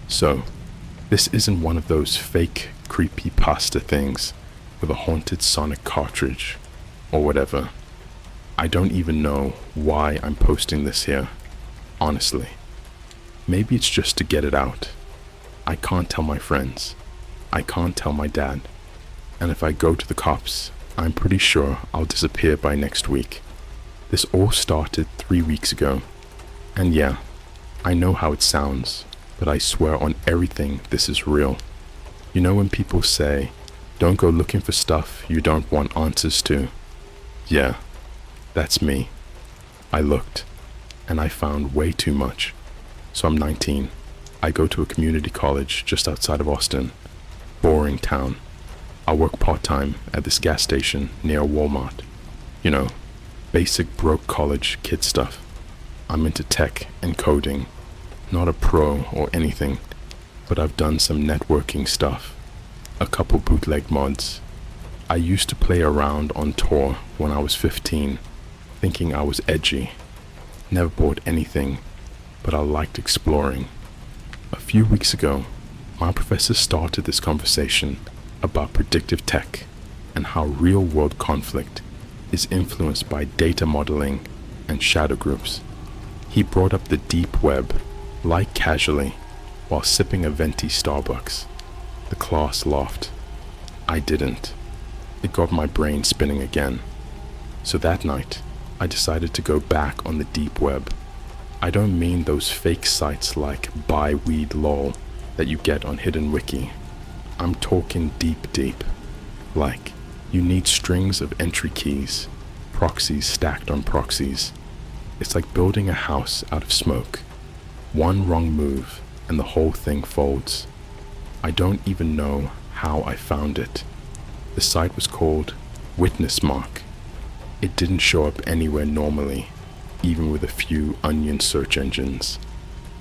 so this isn't one of those fake creepypasta things with a haunted Sonic cartridge or whatever. I don't even know why I'm posting this here, honestly. Maybe it's just to get it out. I can't tell my friends. I can't tell my dad. And if I go to the cops, I'm pretty sure I'll disappear by next week. This all started 3 weeks ago. And yeah, I know how it sounds, but I swear on everything this is real. You know when people say, don't go looking for stuff you don't want answers to? Yeah, that's me. I looked, and I found way too much. So I'm 19. I go to a community college just outside of Austin. Boring town. I work part-time at this gas station near Walmart. You know, basic broke college kid stuff. I'm into tech and coding. Not a pro or anything, but I've done some networking stuff. A couple bootleg mods. I used to play around on tour when I was 15, thinking I was edgy. Never bought anything, but I liked exploring. A few weeks ago, my professor started this conversation about predictive tech and how real-world conflict is influenced by data modeling and shadow groups. He brought up the deep web, light casually, while sipping a venti Starbucks. The class laughed. I didn't. It got my brain spinning again. So that night, I decided to go back on the deep web. I don't mean those fake sites like BuyWeedLol that you get on Hidden Wiki. I'm talking deep. Like, you need strings of entry keys, proxies stacked on proxies. It's like building a house out of smoke. One wrong move and the whole thing folds. I don't even know how I found it. The site was called Witness Mark. It didn't show up anywhere normally, even with a few onion search engines.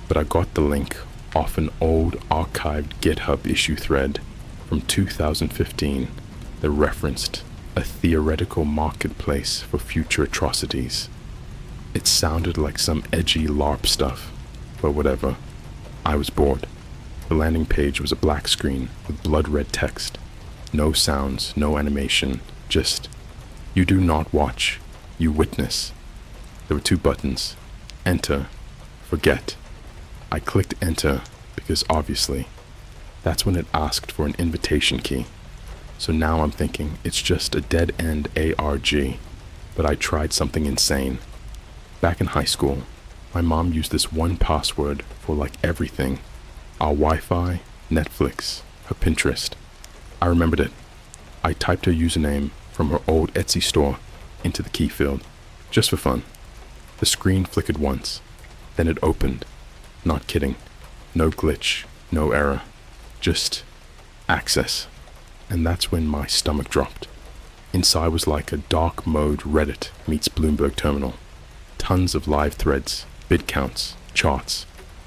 But I got the link off an old archived GitHub issue thread from 2015 that referenced a theoretical marketplace for future atrocities. It sounded like some edgy LARP stuff, but whatever. I was bored. The landing page was a black screen with blood red text. No sounds, no animation, just, you do not watch. You witness. There were 2 buttons. Enter. Forget. I clicked enter because obviously that's when it asked for an invitation key. So now I'm thinking it's just a dead-end ARG, but I tried something insane. Back in high school, my mom used this one password for like everything. Our Wi-Fi, Netflix, her Pinterest. I remembered it. I typed her username from her old Etsy store into the key field, just for fun. The screen flickered once, then it opened. Not kidding. No glitch, no error. Just access. And that's when my stomach dropped. Inside was like a dark mode Reddit meets Bloomberg terminal. Tons of live threads, bid counts, charts,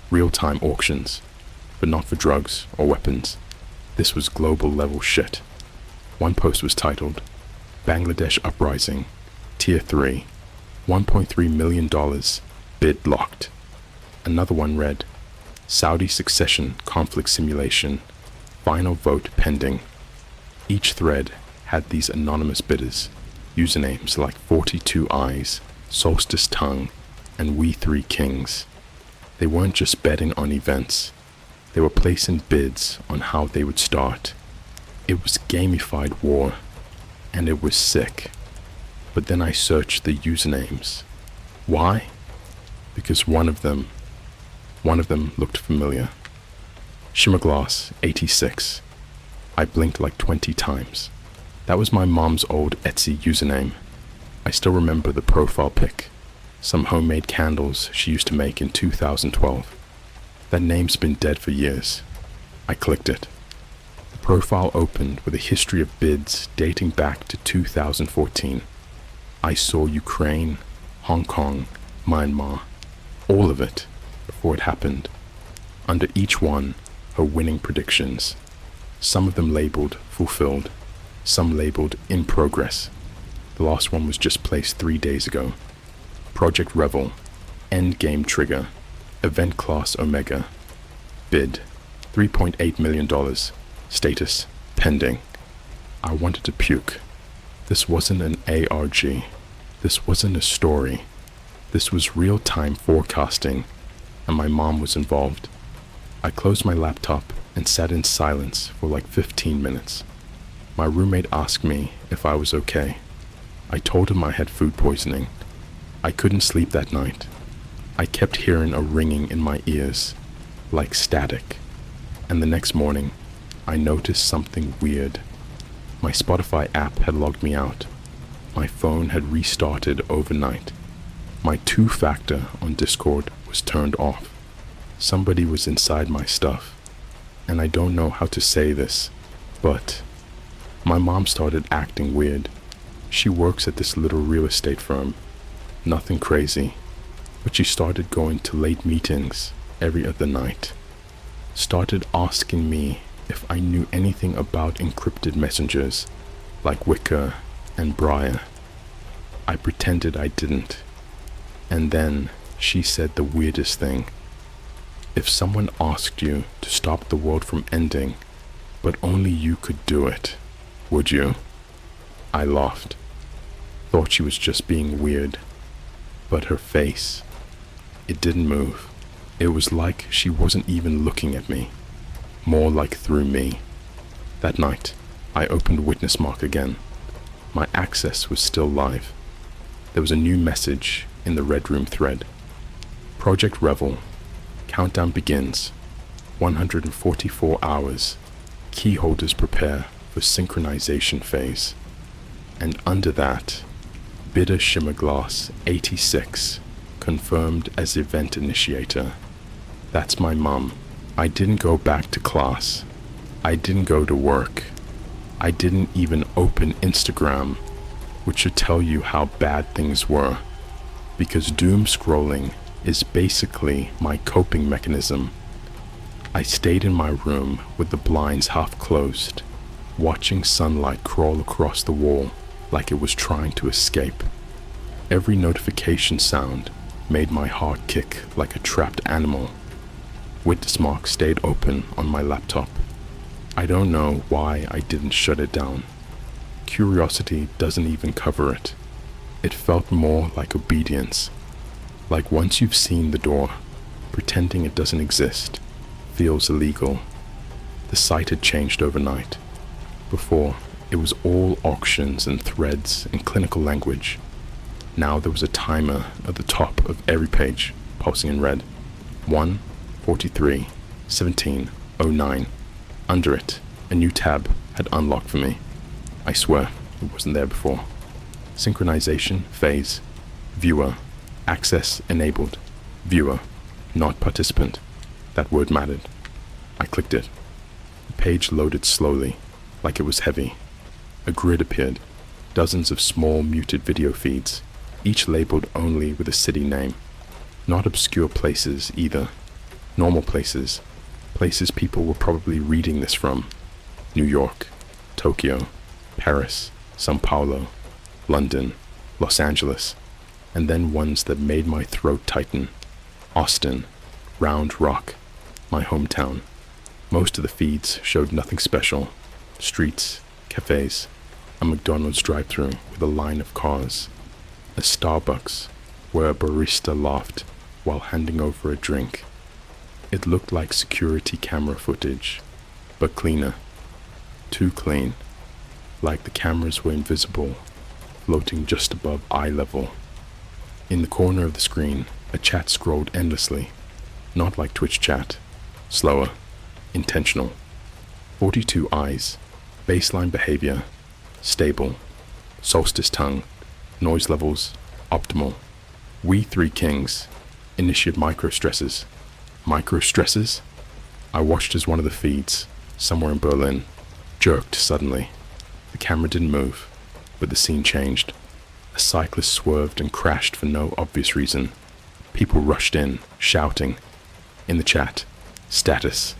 real-time auctions, but not for drugs or weapons. This was global level shit. One post was titled, Bangladesh Uprising, Tier 3, $1.3 million, bid locked. Another one read, Saudi succession conflict simulation, final vote pending. Each thread had these anonymous bidders, usernames like 42 Eyes, Solstice Tongue, and We Three Kings. They weren't just betting on events, they were placing bids on how they would start. It was gamified war, and it was sick. But then I searched the usernames. Why? Because one of them looked familiar. Shimmerglass 86. I blinked like 20 times. That was my mom's old Etsy username. I still remember the profile pic. Some homemade candles she used to make in 2012. That name's been dead for years. I clicked it. The profile opened with a history of bids dating back to 2014. I saw Ukraine, Hong Kong, Myanmar, all of it before it happened. Under each one, her winning predictions. Some of them labeled fulfilled, some labeled in progress. The last one was just placed 3 days ago. Project Revel, Endgame Trigger, Event Class Omega, bid, $3.8 million, status, pending. I wanted to puke. This wasn't an ARG. This wasn't a story. This was real-time forecasting, and my mom was involved. I closed my laptop and sat in silence for like 15 minutes. My roommate asked me if I was okay. I told him I had food poisoning. I couldn't sleep that night. I kept hearing a ringing in my ears, like static. And the next morning, I noticed something weird. My Spotify app had logged me out. My phone had restarted overnight. My 2-factor on Discord was turned off. Somebody was inside my stuff. And I don't know how to say this, but my mom started acting weird. She works at this little real estate firm. Nothing crazy, but she started going to late meetings every other night. Started asking me if I knew anything about encrypted messengers like Wicca and Briar. I pretended I didn't. And then she said the weirdest thing. If someone asked you to stop the world from ending, but only you could do it, would you? I laughed. Thought she was just being weird. But her face, it didn't move. It was like she wasn't even looking at me. More like through me. That night, I opened Witness Mark again. My access was still live. There was a new message in the Red Room thread. Project Revel. Countdown begins. 144 hours. Key holders prepare for synchronization phase. And under that, Bidder Shimmerglass 86, confirmed as event initiator. That's my mom. I didn't go back to class. I didn't go to work. I didn't even open Instagram, which should tell you how bad things were. Because doom scrolling is basically my coping mechanism. I stayed in my room with the blinds half closed, watching sunlight crawl across the wall like it was trying to escape. Every notification sound made my heart kick like a trapped animal. Witness Mark stayed open on my laptop. I don't know why I didn't shut it down. Curiosity doesn't even cover it. It felt more like obedience, like once you've seen the door, pretending it doesn't exist feels illegal. The site had changed overnight. Before, it was all auctions and threads and clinical language. Now there was a timer at the top of every page, pulsing in red. 1:43:17:09. Under it, a new tab had unlocked for me. I swear, it wasn't there before. Synchronization phase. Viewer. Access enabled. Viewer. Not participant. That word mattered. I clicked it. The page loaded slowly, like it was heavy. A grid appeared. Dozens of small muted video feeds, each labeled only with a city name. Not obscure places either. Normal places. Places people were probably reading this from. New York, Tokyo, Paris, Sao Paulo, London, Los Angeles, and then ones that made my throat tighten. Austin, Round Rock, my hometown. Most of the feeds showed nothing special. Streets, cafes, a McDonald's drive-thru with a line of cars, a Starbucks where a barista laughed while handing over a drink. It looked like security camera footage, but cleaner. Too clean, like the cameras were invisible, floating just above eye level. In the corner of the screen, a chat scrolled endlessly, not like Twitch chat, slower, intentional. 42 eyes, baseline behavior, stable, solstice tongue, noise levels, optimal. We three kings, initiate micro-stresses. Micro-stresses? I watched as one of the feeds, somewhere in Berlin, jerked suddenly. The camera didn't move, but the scene changed. A cyclist swerved and crashed for no obvious reason. People rushed in, shouting. In the chat, status,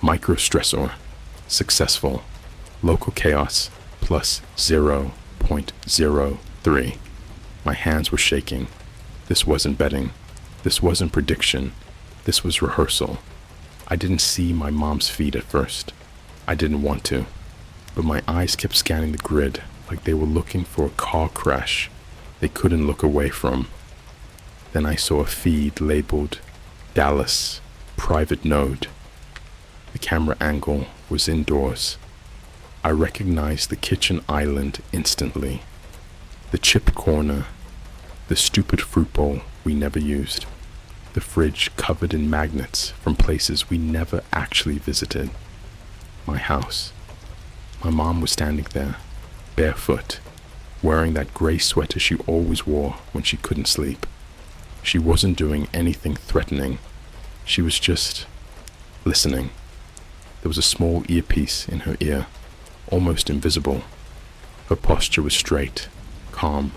micro-stressor, successful, local chaos, plus 0.03. My hands were shaking. This wasn't betting. This wasn't prediction. This was rehearsal. I didn't see my mom's feed at first. I didn't want to. But my eyes kept scanning the grid like they were looking for a car crash they couldn't look away from. Then I saw a feed labeled Dallas, private node. The camera angle was indoors. I recognized the kitchen island instantly. The chip corner, the stupid fruit bowl we never used, the fridge covered in magnets from places we never actually visited. My house. My mom was standing there, barefoot, wearing that gray sweater she always wore when she couldn't sleep. She wasn't doing anything threatening. She was just listening. There was a small earpiece in her ear, almost invisible. Her posture was straight, calm,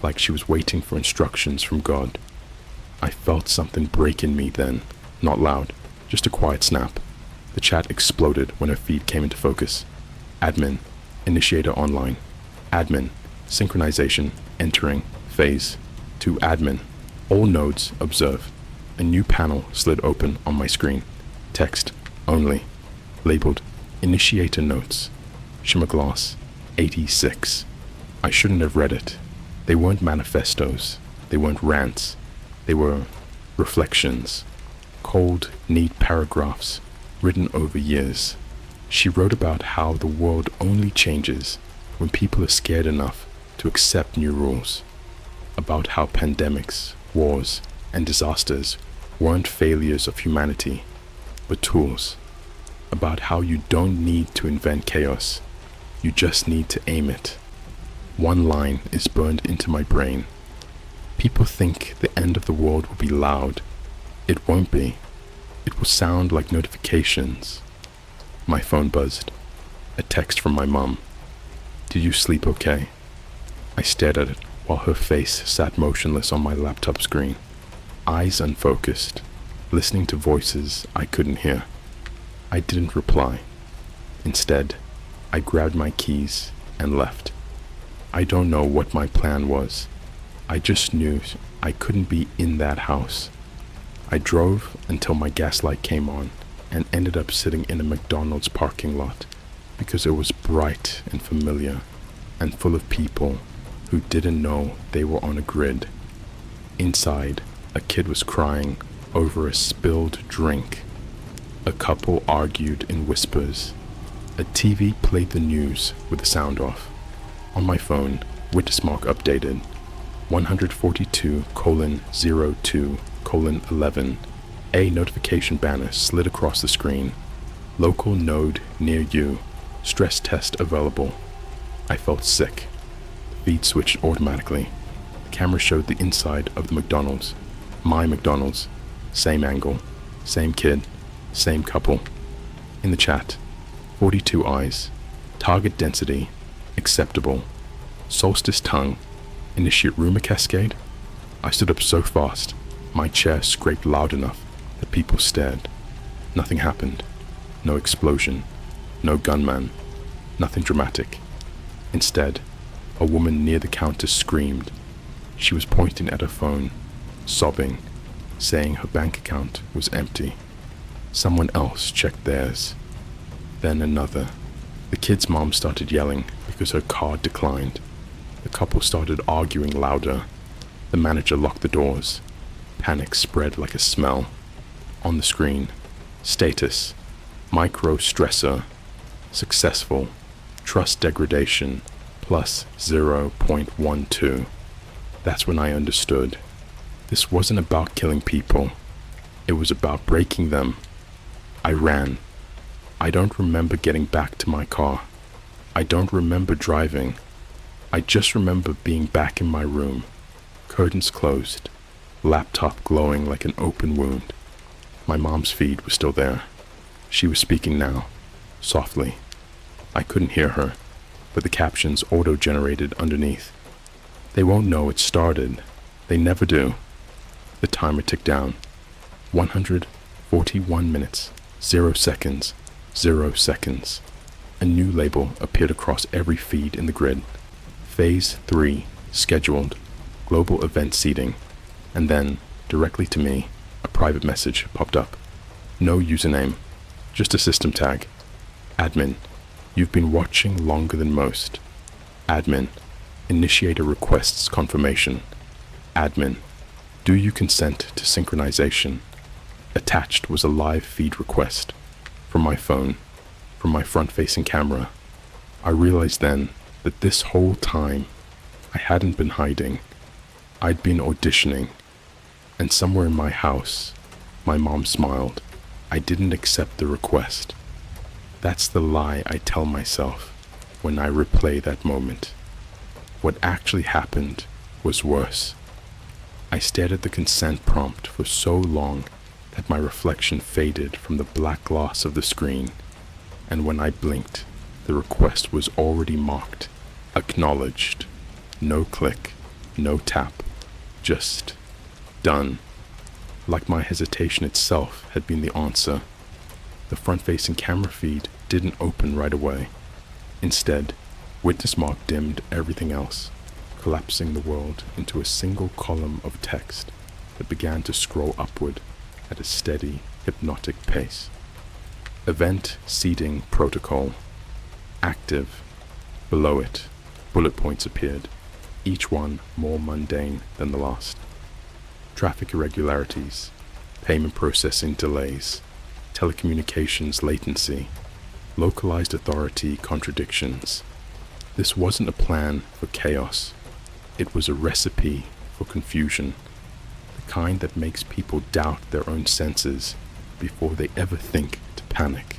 like she was waiting for instructions from God. I felt something break in me then, not loud, just a quiet snap. The chat exploded when her feed came into focus. Admin, initiator online. Admin, synchronization, entering, phase. To admin, all nodes observe. A new panel slid open on my screen. Text, only. Labeled, initiator notes. Shimmerglass, 86. I shouldn't have read it. They weren't manifestos. They weren't rants. They were reflections. Cold, neat paragraphs written over years. She wrote about how the world only changes when people are scared enough to accept new rules. About how pandemics, wars, and disasters weren't failures of humanity, but tools. About how you don't need to invent chaos. You just need to aim it. One line is burned into my brain. People think the end of the world will be loud. It won't be. It will sound like notifications. My phone buzzed. A text from my mom. Did you sleep okay? I stared at it while her face sat motionless on my laptop screen. Eyes unfocused, listening to voices I couldn't hear. I didn't reply. Instead, I grabbed my keys and left. I don't know what my plan was. I just knew I couldn't be in that house. I drove until my gas light came on and ended up sitting in a McDonald's parking lot because it was bright and familiar and full of people who didn't know they were on a grid. Inside, a kid was crying over a spilled drink. A couple argued in whispers. A TV played the news with the sound off. On my phone, witness mark updated. 142:02:11. A notification banner slid across the screen. Local node near you. Stress test available. I felt sick. Feed switched automatically. The camera showed the inside of the McDonald's. My McDonald's. Same angle. Same kid. Same couple. In the chat, 42 eyes. Target density. Acceptable. Solstice tongue. Initiate rumor cascade. I stood up so fast, my chair scraped loud enough that people stared. Nothing happened. No explosion. No gunman. Nothing dramatic. Instead, a woman near the counter screamed. She was pointing at her phone, sobbing, saying her bank account was empty. Someone else checked theirs. Then another. The kid's mom started yelling because her card declined. The couple started arguing louder. The manager locked the doors. Panic spread like a smell. On the screen, status, micro stressor, successful, trust degradation, plus 0.12. That's when I understood. This wasn't about killing people. It was about breaking them. I ran. I don't remember getting back to my car. I don't remember driving. I just remember being back in my room. Curtains closed. Laptop glowing like an open wound. My mom's feed was still there. She was speaking now, softly. I couldn't hear her, but the captions auto-generated underneath. They won't know it started. They never do. The timer ticked down. 141 minutes, 0 seconds, 0 seconds. A new label appeared across every feed in the grid. Phase 3, scheduled, global event seeding. And then, directly to me, a private message popped up. No username, just a system tag. Admin, you've been watching longer than most. Admin, initiator requests confirmation. Admin, do you consent to synchronization? Attached was a live feed request. From my phone, from my front-facing camera. I realized then that this whole time, I hadn't been hiding. I'd been auditioning. And somewhere in my house, my mom smiled. I didn't accept the request. That's the lie I tell myself when I replay that moment. What actually happened was worse. I stared at the consent prompt for so long that my reflection faded from the black gloss of the screen, and when I blinked, the request was already marked, acknowledged. No click, no tap, just done. Like my hesitation itself had been the answer. The front-facing camera feed didn't open right away. Instead, witness mark dimmed everything else, collapsing the world into a single column of text that began to scroll upward at a steady, hypnotic pace. Event seeding protocol. Active. Below it, bullet points appeared, each one more mundane than the last. Traffic irregularities, payment processing delays, telecommunications latency, localized authority contradictions. This wasn't a plan for chaos. It was a recipe for confusion, the kind that makes people doubt their own senses before they ever think to panic.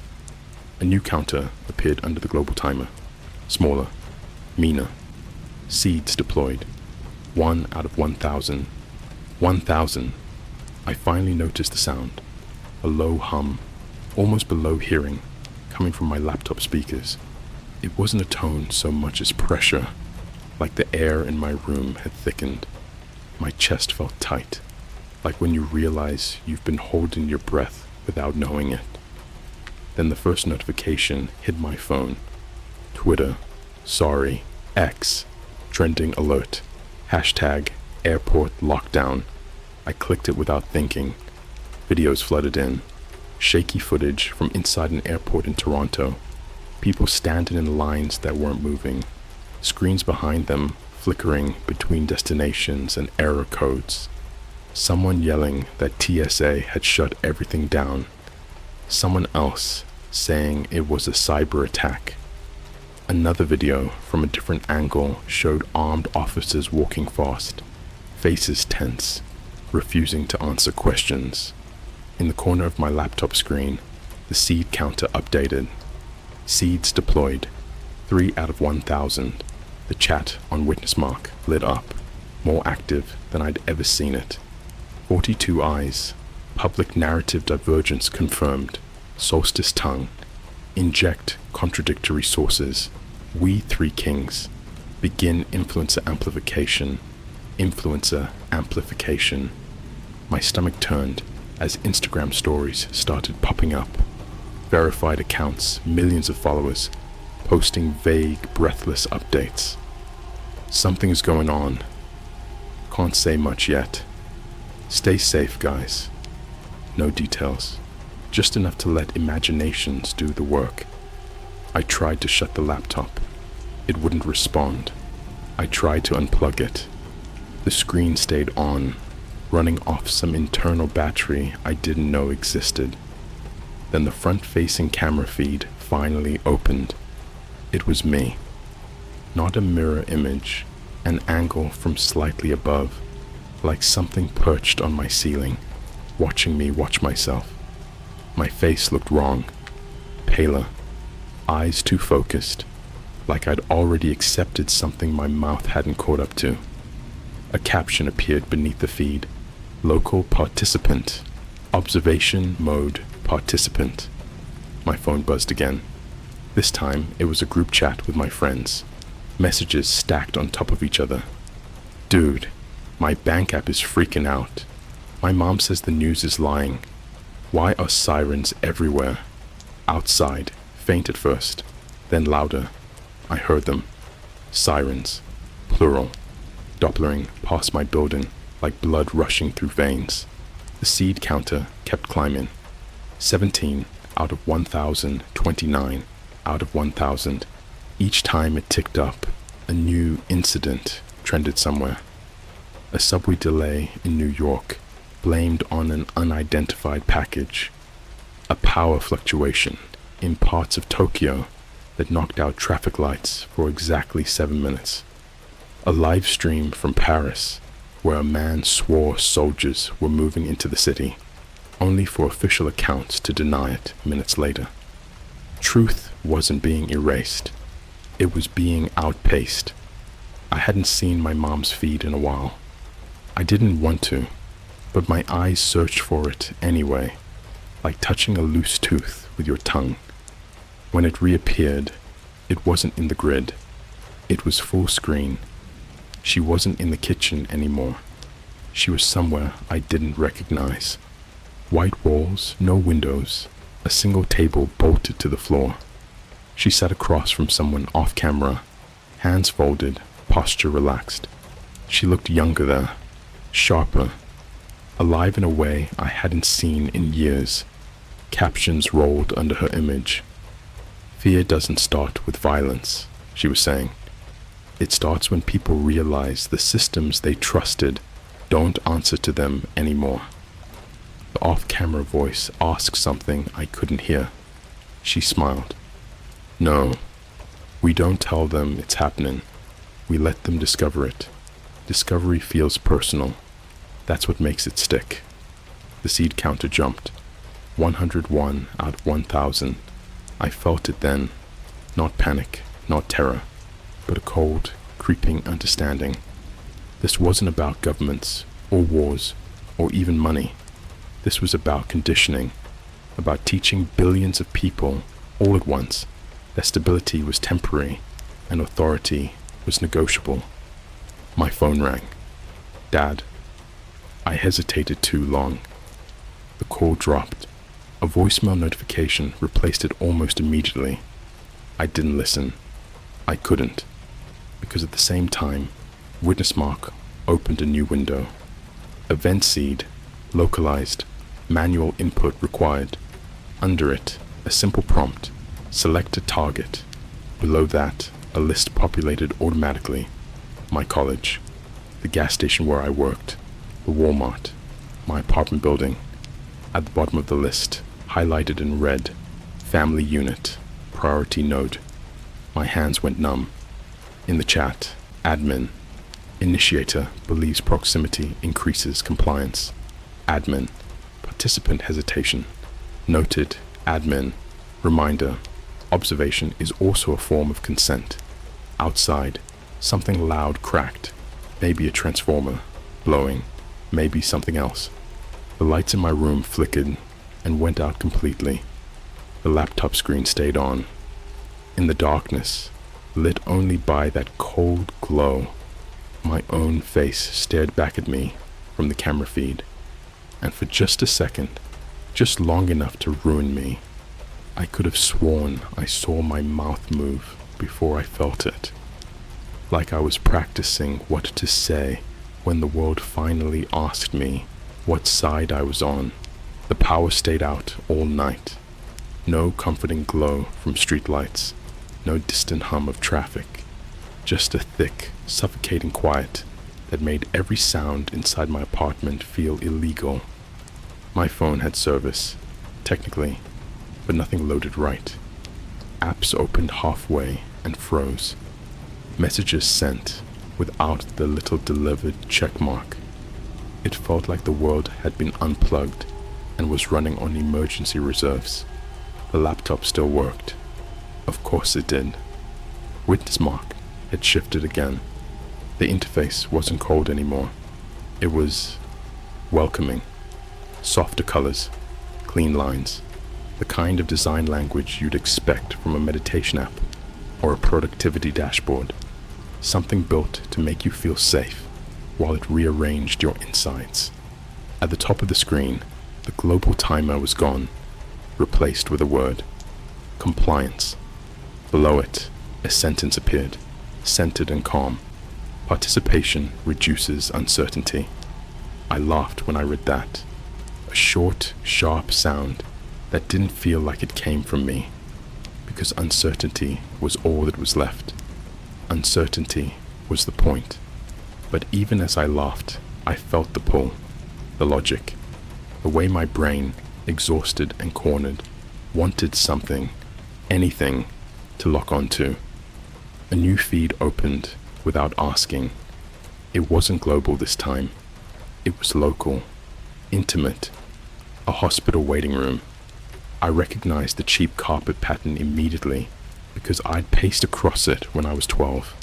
A new counter appeared under the global timer, smaller, meaner. Seeds deployed, 1 out of 1,000. 1,000. I finally noticed the sound, a low hum, almost below hearing, coming from my laptop speakers. It wasn't a tone so much as pressure, like the air in my room had thickened. My chest felt tight, like when you realize you've been holding your breath without knowing it. Then the first notification hit my phone. Twitter, sorry, X, trending alert, hashtag airport lockdown. I clicked it without thinking. Videos flooded in. Shaky footage from inside an airport in Toronto. People standing in lines that weren't moving. Screens behind them flickering between destinations and error codes. Someone yelling that TSA had shut everything down. Someone else saying it was a cyber attack. Another video from a different angle showed armed officers walking fast, faces tense, refusing to answer questions. In the corner of my laptop screen, the seed counter updated. Seeds deployed, 3 out of 1,000. The chat on Witnessmark lit up, more active than I'd ever seen it. 42 eyes, public narrative divergence confirmed, solstice tongue, inject contradictory sources, we three kings, begin influencer amplification, influencer amplification. My stomach turned as Instagram stories started popping up. Verified accounts, millions of followers, posting vague, breathless updates. Something's going on. Can't say much yet. Stay safe, guys. No details. Just enough to let imaginations do the work. I tried to shut the laptop. It wouldn't respond. I tried to unplug it. The screen stayed on, running off some internal battery I didn't know existed. Then the front-facing camera feed finally opened. It was me. Not a mirror image, an angle from slightly above, like something perched on my ceiling, watching me watch myself. My face looked wrong, paler, eyes too focused, like I'd already accepted something my mouth hadn't caught up to. A caption appeared beneath the feed. Local participant. Observation mode participant. My phone buzzed again. This time, it was a group chat with my friends. Messages stacked on top of each other. Dude, my bank app is freaking out. My mom says the news is lying. Why are sirens everywhere? Outside, faint at first, then louder. I heard them. Sirens, plural, dopplering past my building like blood rushing through veins. The seed counter kept climbing. 17 out of 1,000, 29 out of 1,000. Each time it ticked up, a new incident trended somewhere. A subway delay in New York, blamed on an unidentified package. A power fluctuation in parts of Tokyo that knocked out traffic lights for exactly 7 minutes. A live stream from Paris, where a man swore soldiers were moving into the city, only for official accounts to deny it minutes later. Truth wasn't being erased. It was being outpaced. I hadn't seen my mom's feed in a while. I didn't want to, but my eyes searched for it anyway, like touching a loose tooth with your tongue. When it reappeared, it wasn't in the grid. It was full screen. She wasn't in the kitchen anymore. She was somewhere I didn't recognize. White walls, no windows, a single table bolted to the floor. She sat across from someone off camera, hands folded, posture relaxed. She looked younger there, sharper, alive in a way I hadn't seen in years. Captions rolled under her image. Fear doesn't start with violence, she was saying. It starts when people realize the systems they trusted don't answer to them anymore. The off-camera voice asked something I couldn't hear. She smiled. No, we don't tell them it's happening. We let them discover it. Discovery feels personal. That's what makes it stick. The seed counter jumped. 101 out of 1,000. I felt it then. Not panic, not terror, but a cold, creeping understanding. This wasn't about governments, or wars, or even money. This was about conditioning, about teaching billions of people, all at once, that stability was temporary and authority was negotiable. My phone rang. Dad. I hesitated too long. The call dropped. A voicemail notification replaced it almost immediately. I didn't listen. I couldn't. Because at the same time, Witnessmark opened a new window. Event seed, localized, manual input required. Under it, a simple prompt, select a target. Below that, a list populated automatically. my college, the gas station where I worked, the Walmart, my apartment building. At the bottom of the list, highlighted in red, family unit, priority node. My hands went numb. In the chat, admin, initiator believes proximity increases compliance. Admin, participant hesitation. Noted, admin, reminder, observation is also a form of consent. Outside, something loud cracked, maybe a transformer, blowing, maybe something else. The lights in my room flickered and went out completely. The laptop screen stayed on. In the darkness, lit only by that cold glow, my own face stared back at me from the camera feed. And for just a second, just long enough to ruin me, I could have sworn I saw my mouth move before I felt it. Like I was practicing what to say when the world finally asked me what side I was on. The power stayed out all night. No comforting glow from streetlights, no distant hum of traffic, just a thick, suffocating quiet that made every sound inside my apartment feel illegal. My phone had service, technically, but nothing loaded right. Apps opened halfway and froze. Messages sent without the little delivered check mark. It felt like the world had been unplugged and was running on emergency reserves. The laptop still worked. Of course it did. Witness mark had shifted again. The interface wasn't cold anymore. It was welcoming. Softer colors, clean lines, the kind of design language you'd expect from a meditation app or a productivity dashboard. Something built to make you feel safe while it rearranged your insides. At the top of the screen, the global timer was gone, replaced with a word, compliance. Below it, a sentence appeared, centered and calm. Participation reduces uncertainty. I laughed when I read that. A short, sharp sound that didn't feel like it came from me, because uncertainty was all that was left. Uncertainty was the point. But even as I laughed, I felt the pull, the logic, the way my brain, exhausted and cornered, wanted something, anything, to lock onto. A new feed opened without asking. It wasn't global this time. It was local, intimate, a hospital waiting room. I recognized the cheap carpet pattern immediately because I'd paced across it when I was 12,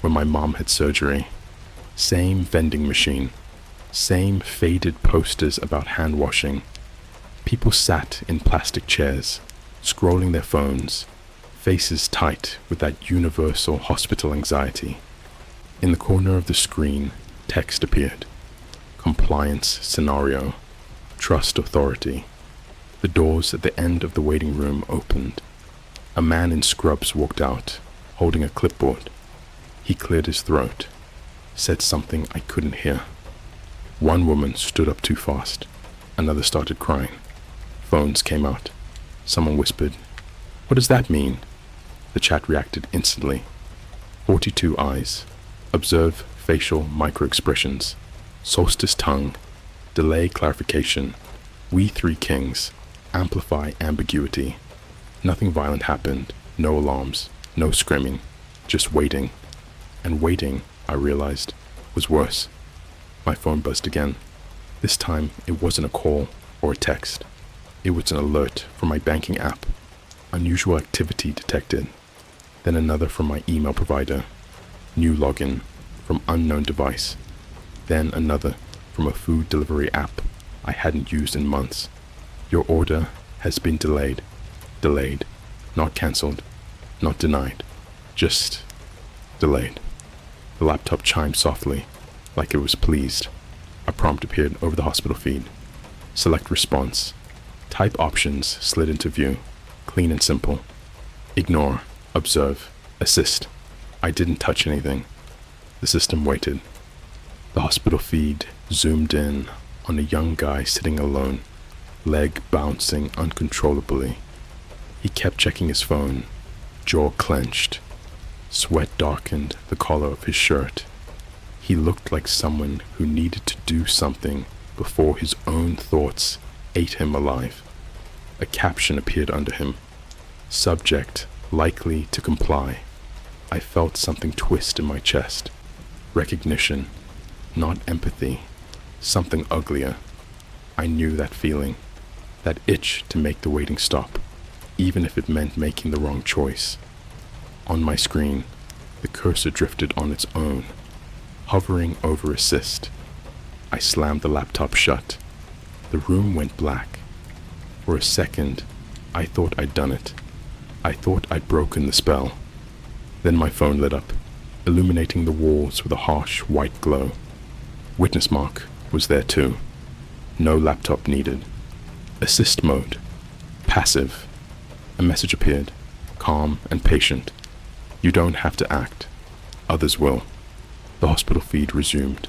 when my mom had surgery. Same vending machine, same faded posters about hand washing. People sat in plastic chairs, scrolling their phones, faces tight with that universal hospital anxiety. In the corner of the screen, text appeared. Compliance scenario. Trust authority. The doors at the end of the waiting room opened. A man in scrubs walked out, holding a clipboard. He cleared his throat, said something I couldn't hear. One woman stood up too fast. Another started crying. Phones came out. Someone whispered, "What does that mean?" The chat reacted instantly. 42 eyes. Observe facial micro-expressions. Solstice tongue. Delay clarification. We three kings. Amplify ambiguity. Nothing violent happened. No alarms. No screaming. Just waiting. And waiting, I realized, was worse. My phone buzzed again. This time, it wasn't a call or a text. It was an alert from my banking app. Unusual activity detected. Then another from my email provider. New login from unknown device. Then another from a food delivery app I hadn't used in months. Your order has been delayed. Delayed. Not cancelled. Not denied. Just delayed. The laptop chimed softly, like it was pleased. A prompt appeared over the hospital feed. Select response. Type options slid into view. Clean and simple. Ignore. Observe. Assist. I didn't touch anything. The system waited. The hospital feed zoomed in on a young guy sitting alone, leg bouncing uncontrollably. He kept checking his phone, jaw clenched. Sweat darkened the collar of his shirt. He looked like someone who needed to do something before his own thoughts ate him alive. A caption appeared under him. Subject likely to comply. I felt something twist in my chest. Recognition, not empathy. Something uglier. I knew that feeling. That itch to make the waiting stop, even if it meant making the wrong choice. On my screen, the cursor drifted on its own, hovering over assist. I slammed the laptop shut. The room went black. For a second, I thought I'd done it. I thought I'd broken the spell. Then my phone lit up, illuminating the walls with a harsh white glow. Witness mark was there too. No laptop needed. Assist mode. Passive. A message appeared, calm and patient. You don't have to act. Others will. The hospital feed resumed.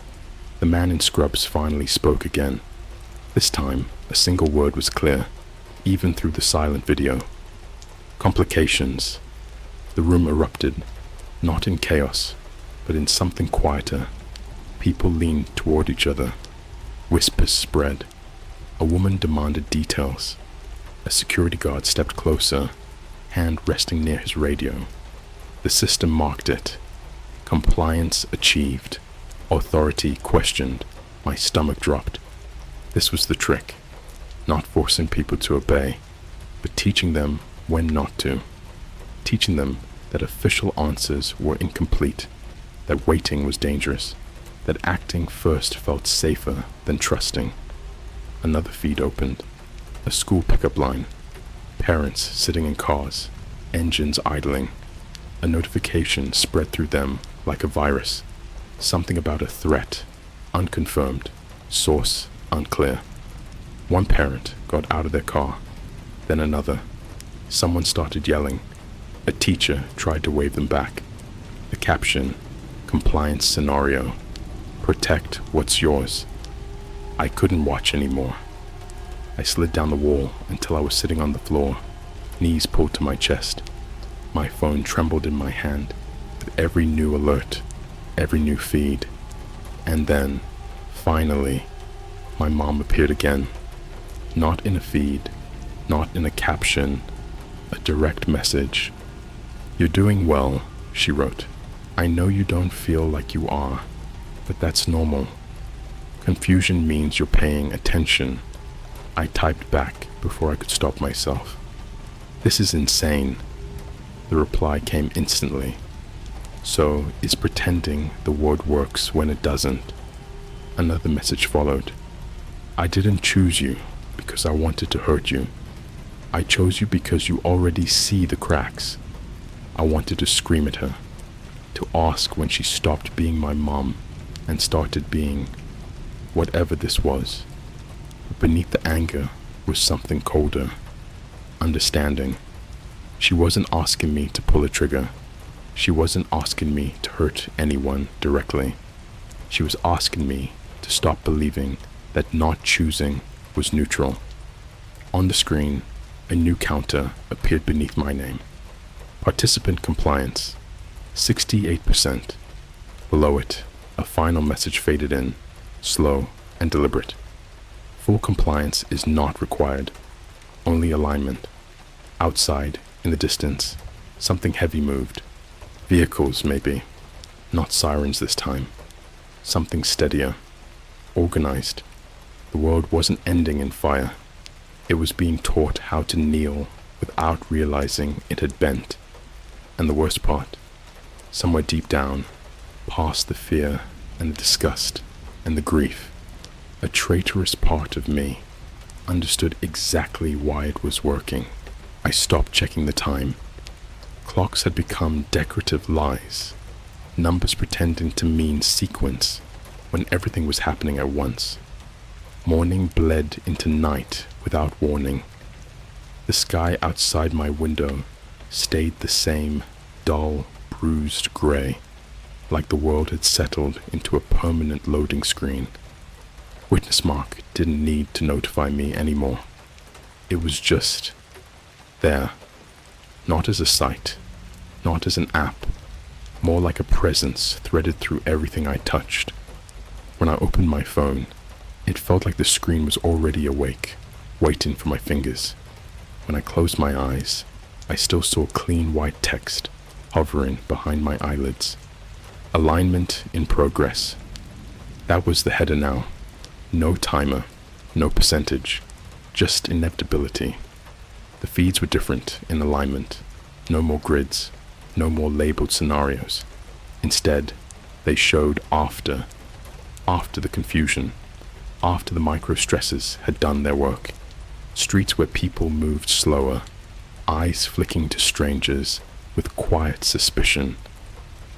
The man in scrubs finally spoke again. This time, a single word was clear, even through the silent video. Complications. The room erupted, not in chaos, but in something quieter. People leaned toward each other. Whispers spread. A woman demanded details. A security guard stepped closer, hand resting near his radio. The system marked it. Compliance achieved. Authority questioned. My stomach dropped. This was the trick. Not forcing people to obey, but teaching them when not to. Teaching them that official answers were incomplete, that waiting was dangerous, that acting first felt safer than trusting. Another feed opened. A school pickup line. Parents sitting in cars, engines idling. A notification spread through them like a virus. Something about a threat, unconfirmed, source unclear. One parent got out of their car, then another. Someone started yelling. A teacher tried to wave them back. The caption, compliance scenario. Protect what's yours. I couldn't watch anymore. I slid down the wall until I was sitting on the floor, knees pulled to my chest. My phone trembled in my hand with every new alert, every new feed. And then, finally, my mom appeared again. Not in a feed, not in a caption, a direct message. You're doing well, she wrote. I know you don't feel like you are, but that's normal. Confusion means you're paying attention. I typed back before I could stop myself. This is insane. The reply came instantly. So is pretending the word works when it doesn't. Another message followed. I didn't choose you because I wanted to hurt you. I chose you because you already see the cracks. I wanted to scream at her, to ask when she stopped being my mom and started being whatever this was. But beneath the anger was something colder, understanding. She wasn't asking me to pull a trigger. She wasn't asking me to hurt anyone directly. She was asking me to stop believing that not choosing was neutral. On the screen, a new counter appeared beneath my name. Participant compliance, 68%. Below it, a final message faded in, slow and deliberate. Full compliance is not required, only alignment. Outside, in the distance, something heavy moved. Vehicles, maybe. Not sirens this time. Something steadier, organized. The world wasn't ending in fire. It was being taught how to kneel without realizing it had bent. And the worst part, somewhere deep down, past the fear and the disgust and the grief, a traitorous part of me understood exactly why it was working. I stopped checking the time. Clocks had become decorative lies, numbers pretending to mean sequence when everything was happening at once. Morning bled into night without warning. The sky outside my window stayed the same, dull, bruised gray, like the world had settled into a permanent loading screen. Witness mark didn't need to notify me anymore. It was just there, not as a site, not as an app, more like a presence threaded through everything I touched. When I opened my phone, it felt like the screen was already awake, waiting for my fingers. When I closed my eyes, I still saw clean white text hovering behind my eyelids. Alignment in progress. That was the header now. No timer, no percentage, just inevitability. The feeds were different in alignment. No more grids, no more labeled scenarios. Instead, they showed after the confusion, after the micro stresses had done their work. Streets where people moved slower, eyes flicking to strangers with quiet suspicion.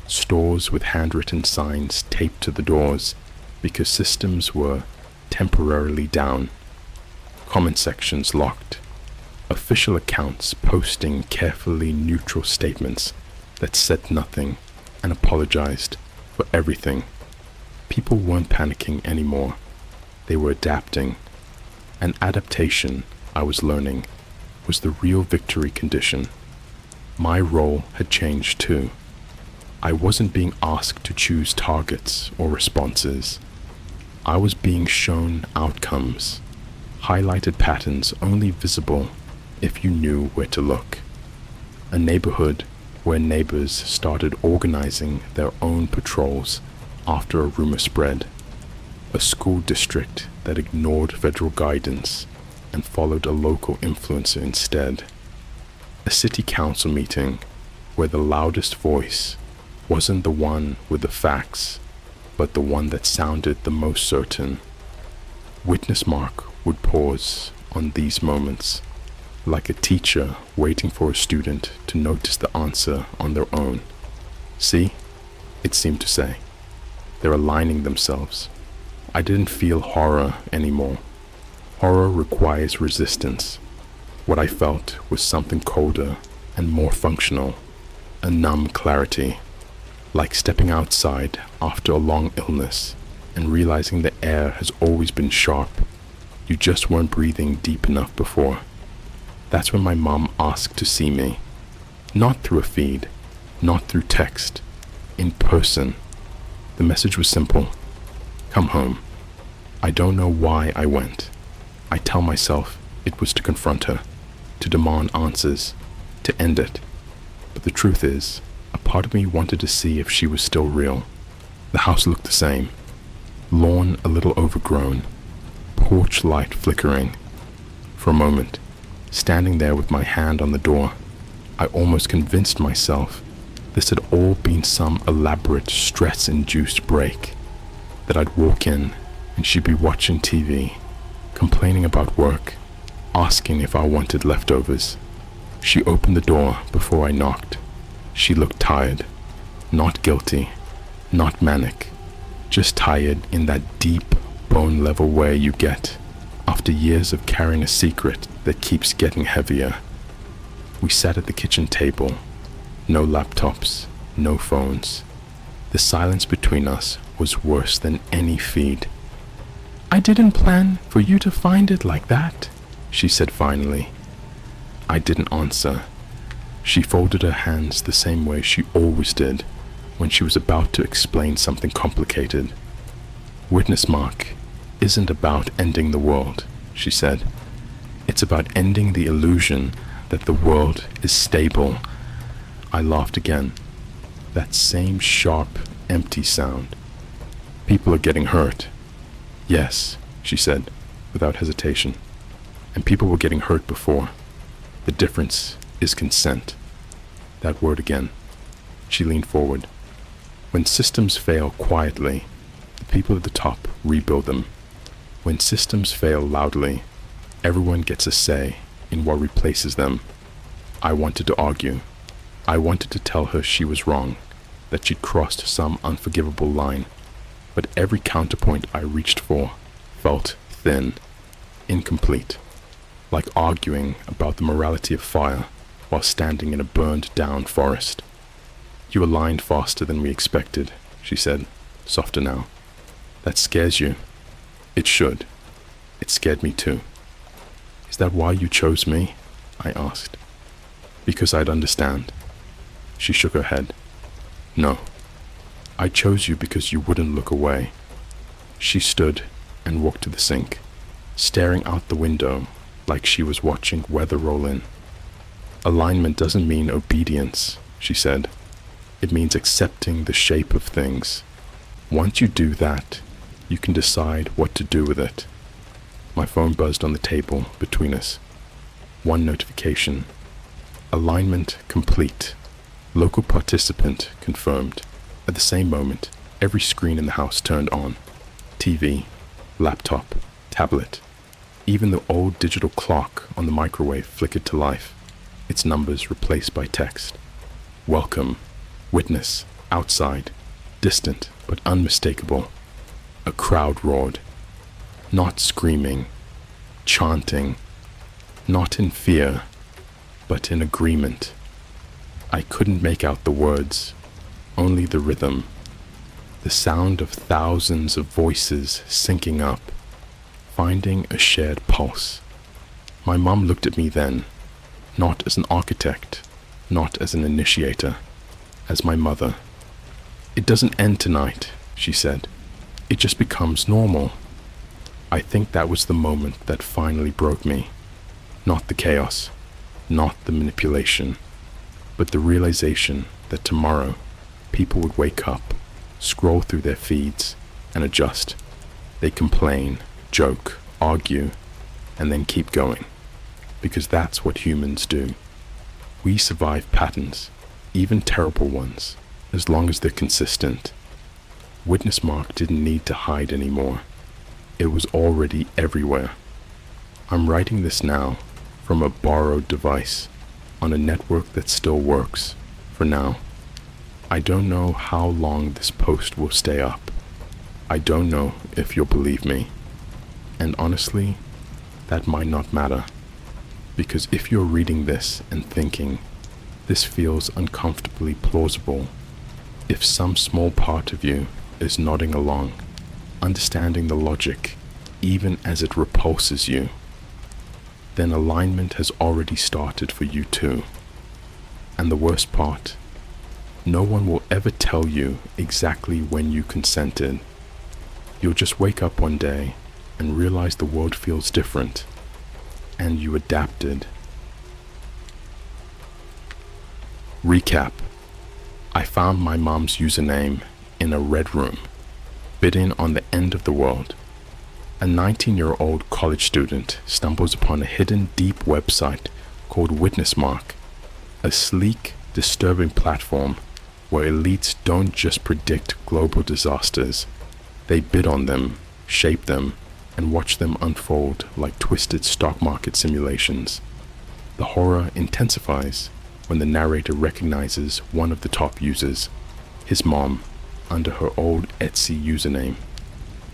Stores with handwritten signs taped to the doors because systems were temporarily down. Comment sections locked. Official accounts posting carefully neutral statements that said nothing and apologized for everything. People weren't panicking anymore. They were adapting. An adaptation, I was learning, was the real victory condition. My role had changed too. I wasn't being asked to choose targets or responses. I was being shown outcomes, highlighted patterns only visible if you knew where to look. A neighborhood where neighbors started organizing their own patrols after a rumor spread. A school district that ignored federal guidance and followed a local influencer instead. A city council meeting where the loudest voice wasn't the one with the facts, but the one that sounded the most certain. Witness Mark would pause on these moments, like a teacher waiting for a student to notice the answer on their own. See, it seemed to say. They're aligning themselves. I didn't feel horror anymore. Horror requires resistance. What I felt was something colder and more functional, a numb clarity, like stepping outside after a long illness and realizing the air has always been sharp. You just weren't breathing deep enough before. That's when my mom asked to see me. Not through a feed, not through text, in person. The message was simple. Come home. I don't know why I went. I tell myself it was to confront her, to demand answers, to end it. But the truth is, a part of me wanted to see if she was still real. The house looked the same. Lawn a little overgrown, porch light flickering. For a moment, standing there with my hand on the door, I almost convinced myself this had all been some elaborate stress-induced break, that I'd walk in and she'd be watching TV, complaining about work, asking if I wanted leftovers. She opened the door before I knocked. She looked tired, not guilty, not manic, just tired in that deep bone-level way you get after years of carrying a secret that keeps getting heavier. We sat at the kitchen table. No laptops, no phones. The silence between us was worse than any feed. I didn't plan for you to find it like that, she said finally. I didn't answer. She folded her hands the same way she always did when she was about to explain something complicated. Witness Mark isn't about ending the world, she said. It's about ending the illusion that the world is stable. I laughed again. That same sharp, empty sound. People are getting hurt. Yes, she said, without hesitation. And people were getting hurt before. The difference is consent. That word again. She leaned forward. When systems fail quietly, the people at the top rebuild them. When systems fail loudly, everyone gets a say in what replaces them. I wanted to argue. I wanted to tell her she was wrong, that she'd crossed some unforgivable line. But every counterpoint I reached for felt thin, incomplete, like arguing about the morality of fire while standing in a burned-down forest. You aligned faster than we expected, she said, softer now. That scares you. It should. It scared me too. Is that why you chose me? I asked. Because I'd understand. She shook her head. No. I chose you because you wouldn't look away. She stood and walked to the sink, staring out the window like she was watching weather roll in. Alignment doesn't mean obedience, she said. It means accepting the shape of things. Once you do that, you can decide what to do with it. My phone buzzed on the table between us. One notification. Alignment complete. Local participant confirmed. At the same moment, every screen in the house turned on. TV, laptop, tablet. Even the old digital clock on the microwave flickered to life, its numbers replaced by text. Welcome. Witness. Outside. Distant, but unmistakable. A crowd roared. Not screaming. Chanting. Not in fear, but in agreement. I couldn't make out the words, only the rhythm. The sound of thousands of voices syncing up, finding a shared pulse. My mom looked at me then, not as an architect, not as an initiator, as my mother. It doesn't end tonight, she said. It just becomes normal. I think that was the moment that finally broke me. Not the chaos, not the manipulation, but the realization that tomorrow people would wake up, scroll through their feeds, and adjust. They complain, joke, argue, and then keep going. Because that's what humans do. We survive patterns, even terrible ones, as long as they're consistent. Witness Mark didn't need to hide anymore. It was already everywhere. I'm writing this now from a borrowed device on a network that still works, for now. I don't know how long this post will stay up. I don't know if you'll believe me. And honestly, that might not matter. Because if you're reading this and thinking, this feels uncomfortably plausible, if some small part of you is nodding along, understanding the logic, even as it repulses you, then alignment has already started for you too. And the worst part, no one will ever tell you exactly when you consented. You'll just wake up one day and realize the world feels different, and you adapted. Recap. I found my mom's username in a red room, bidding on the end of the world. A 19-year-old college student stumbles upon a hidden deep website called Witness Mark, a sleek, disturbing platform where elites don't just predict global disasters, they bid on them, shape them, and watch them unfold like twisted stock market simulations. The horror intensifies when the narrator recognizes one of the top users, his mom, under her old Etsy username.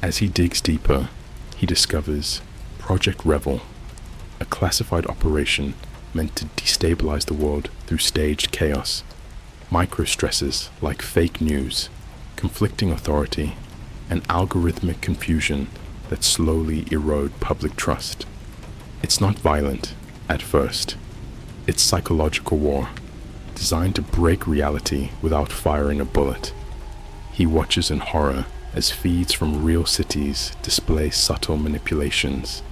As he digs deeper, he discovers Project Revel, a classified operation meant to destabilize the world through staged chaos, micro-stresses like fake news, conflicting authority, and algorithmic confusion that slowly erode public trust. It's not violent, at first. It's psychological war, designed to break reality without firing a bullet. He watches in horror as feeds from real cities display subtle manipulations.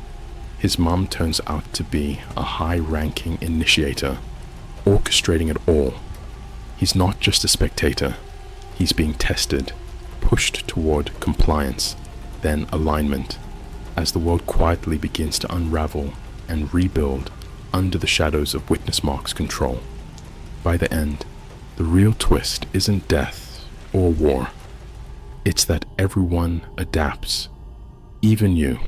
His mom turns out to be a high-ranking initiator, orchestrating it all. He's not just a spectator. He's being tested, pushed toward compliance, then alignment, as the world quietly begins to unravel and rebuild under the shadows of Witness Mark's control. By the end, the real twist isn't death or war. It's that everyone adapts, even you.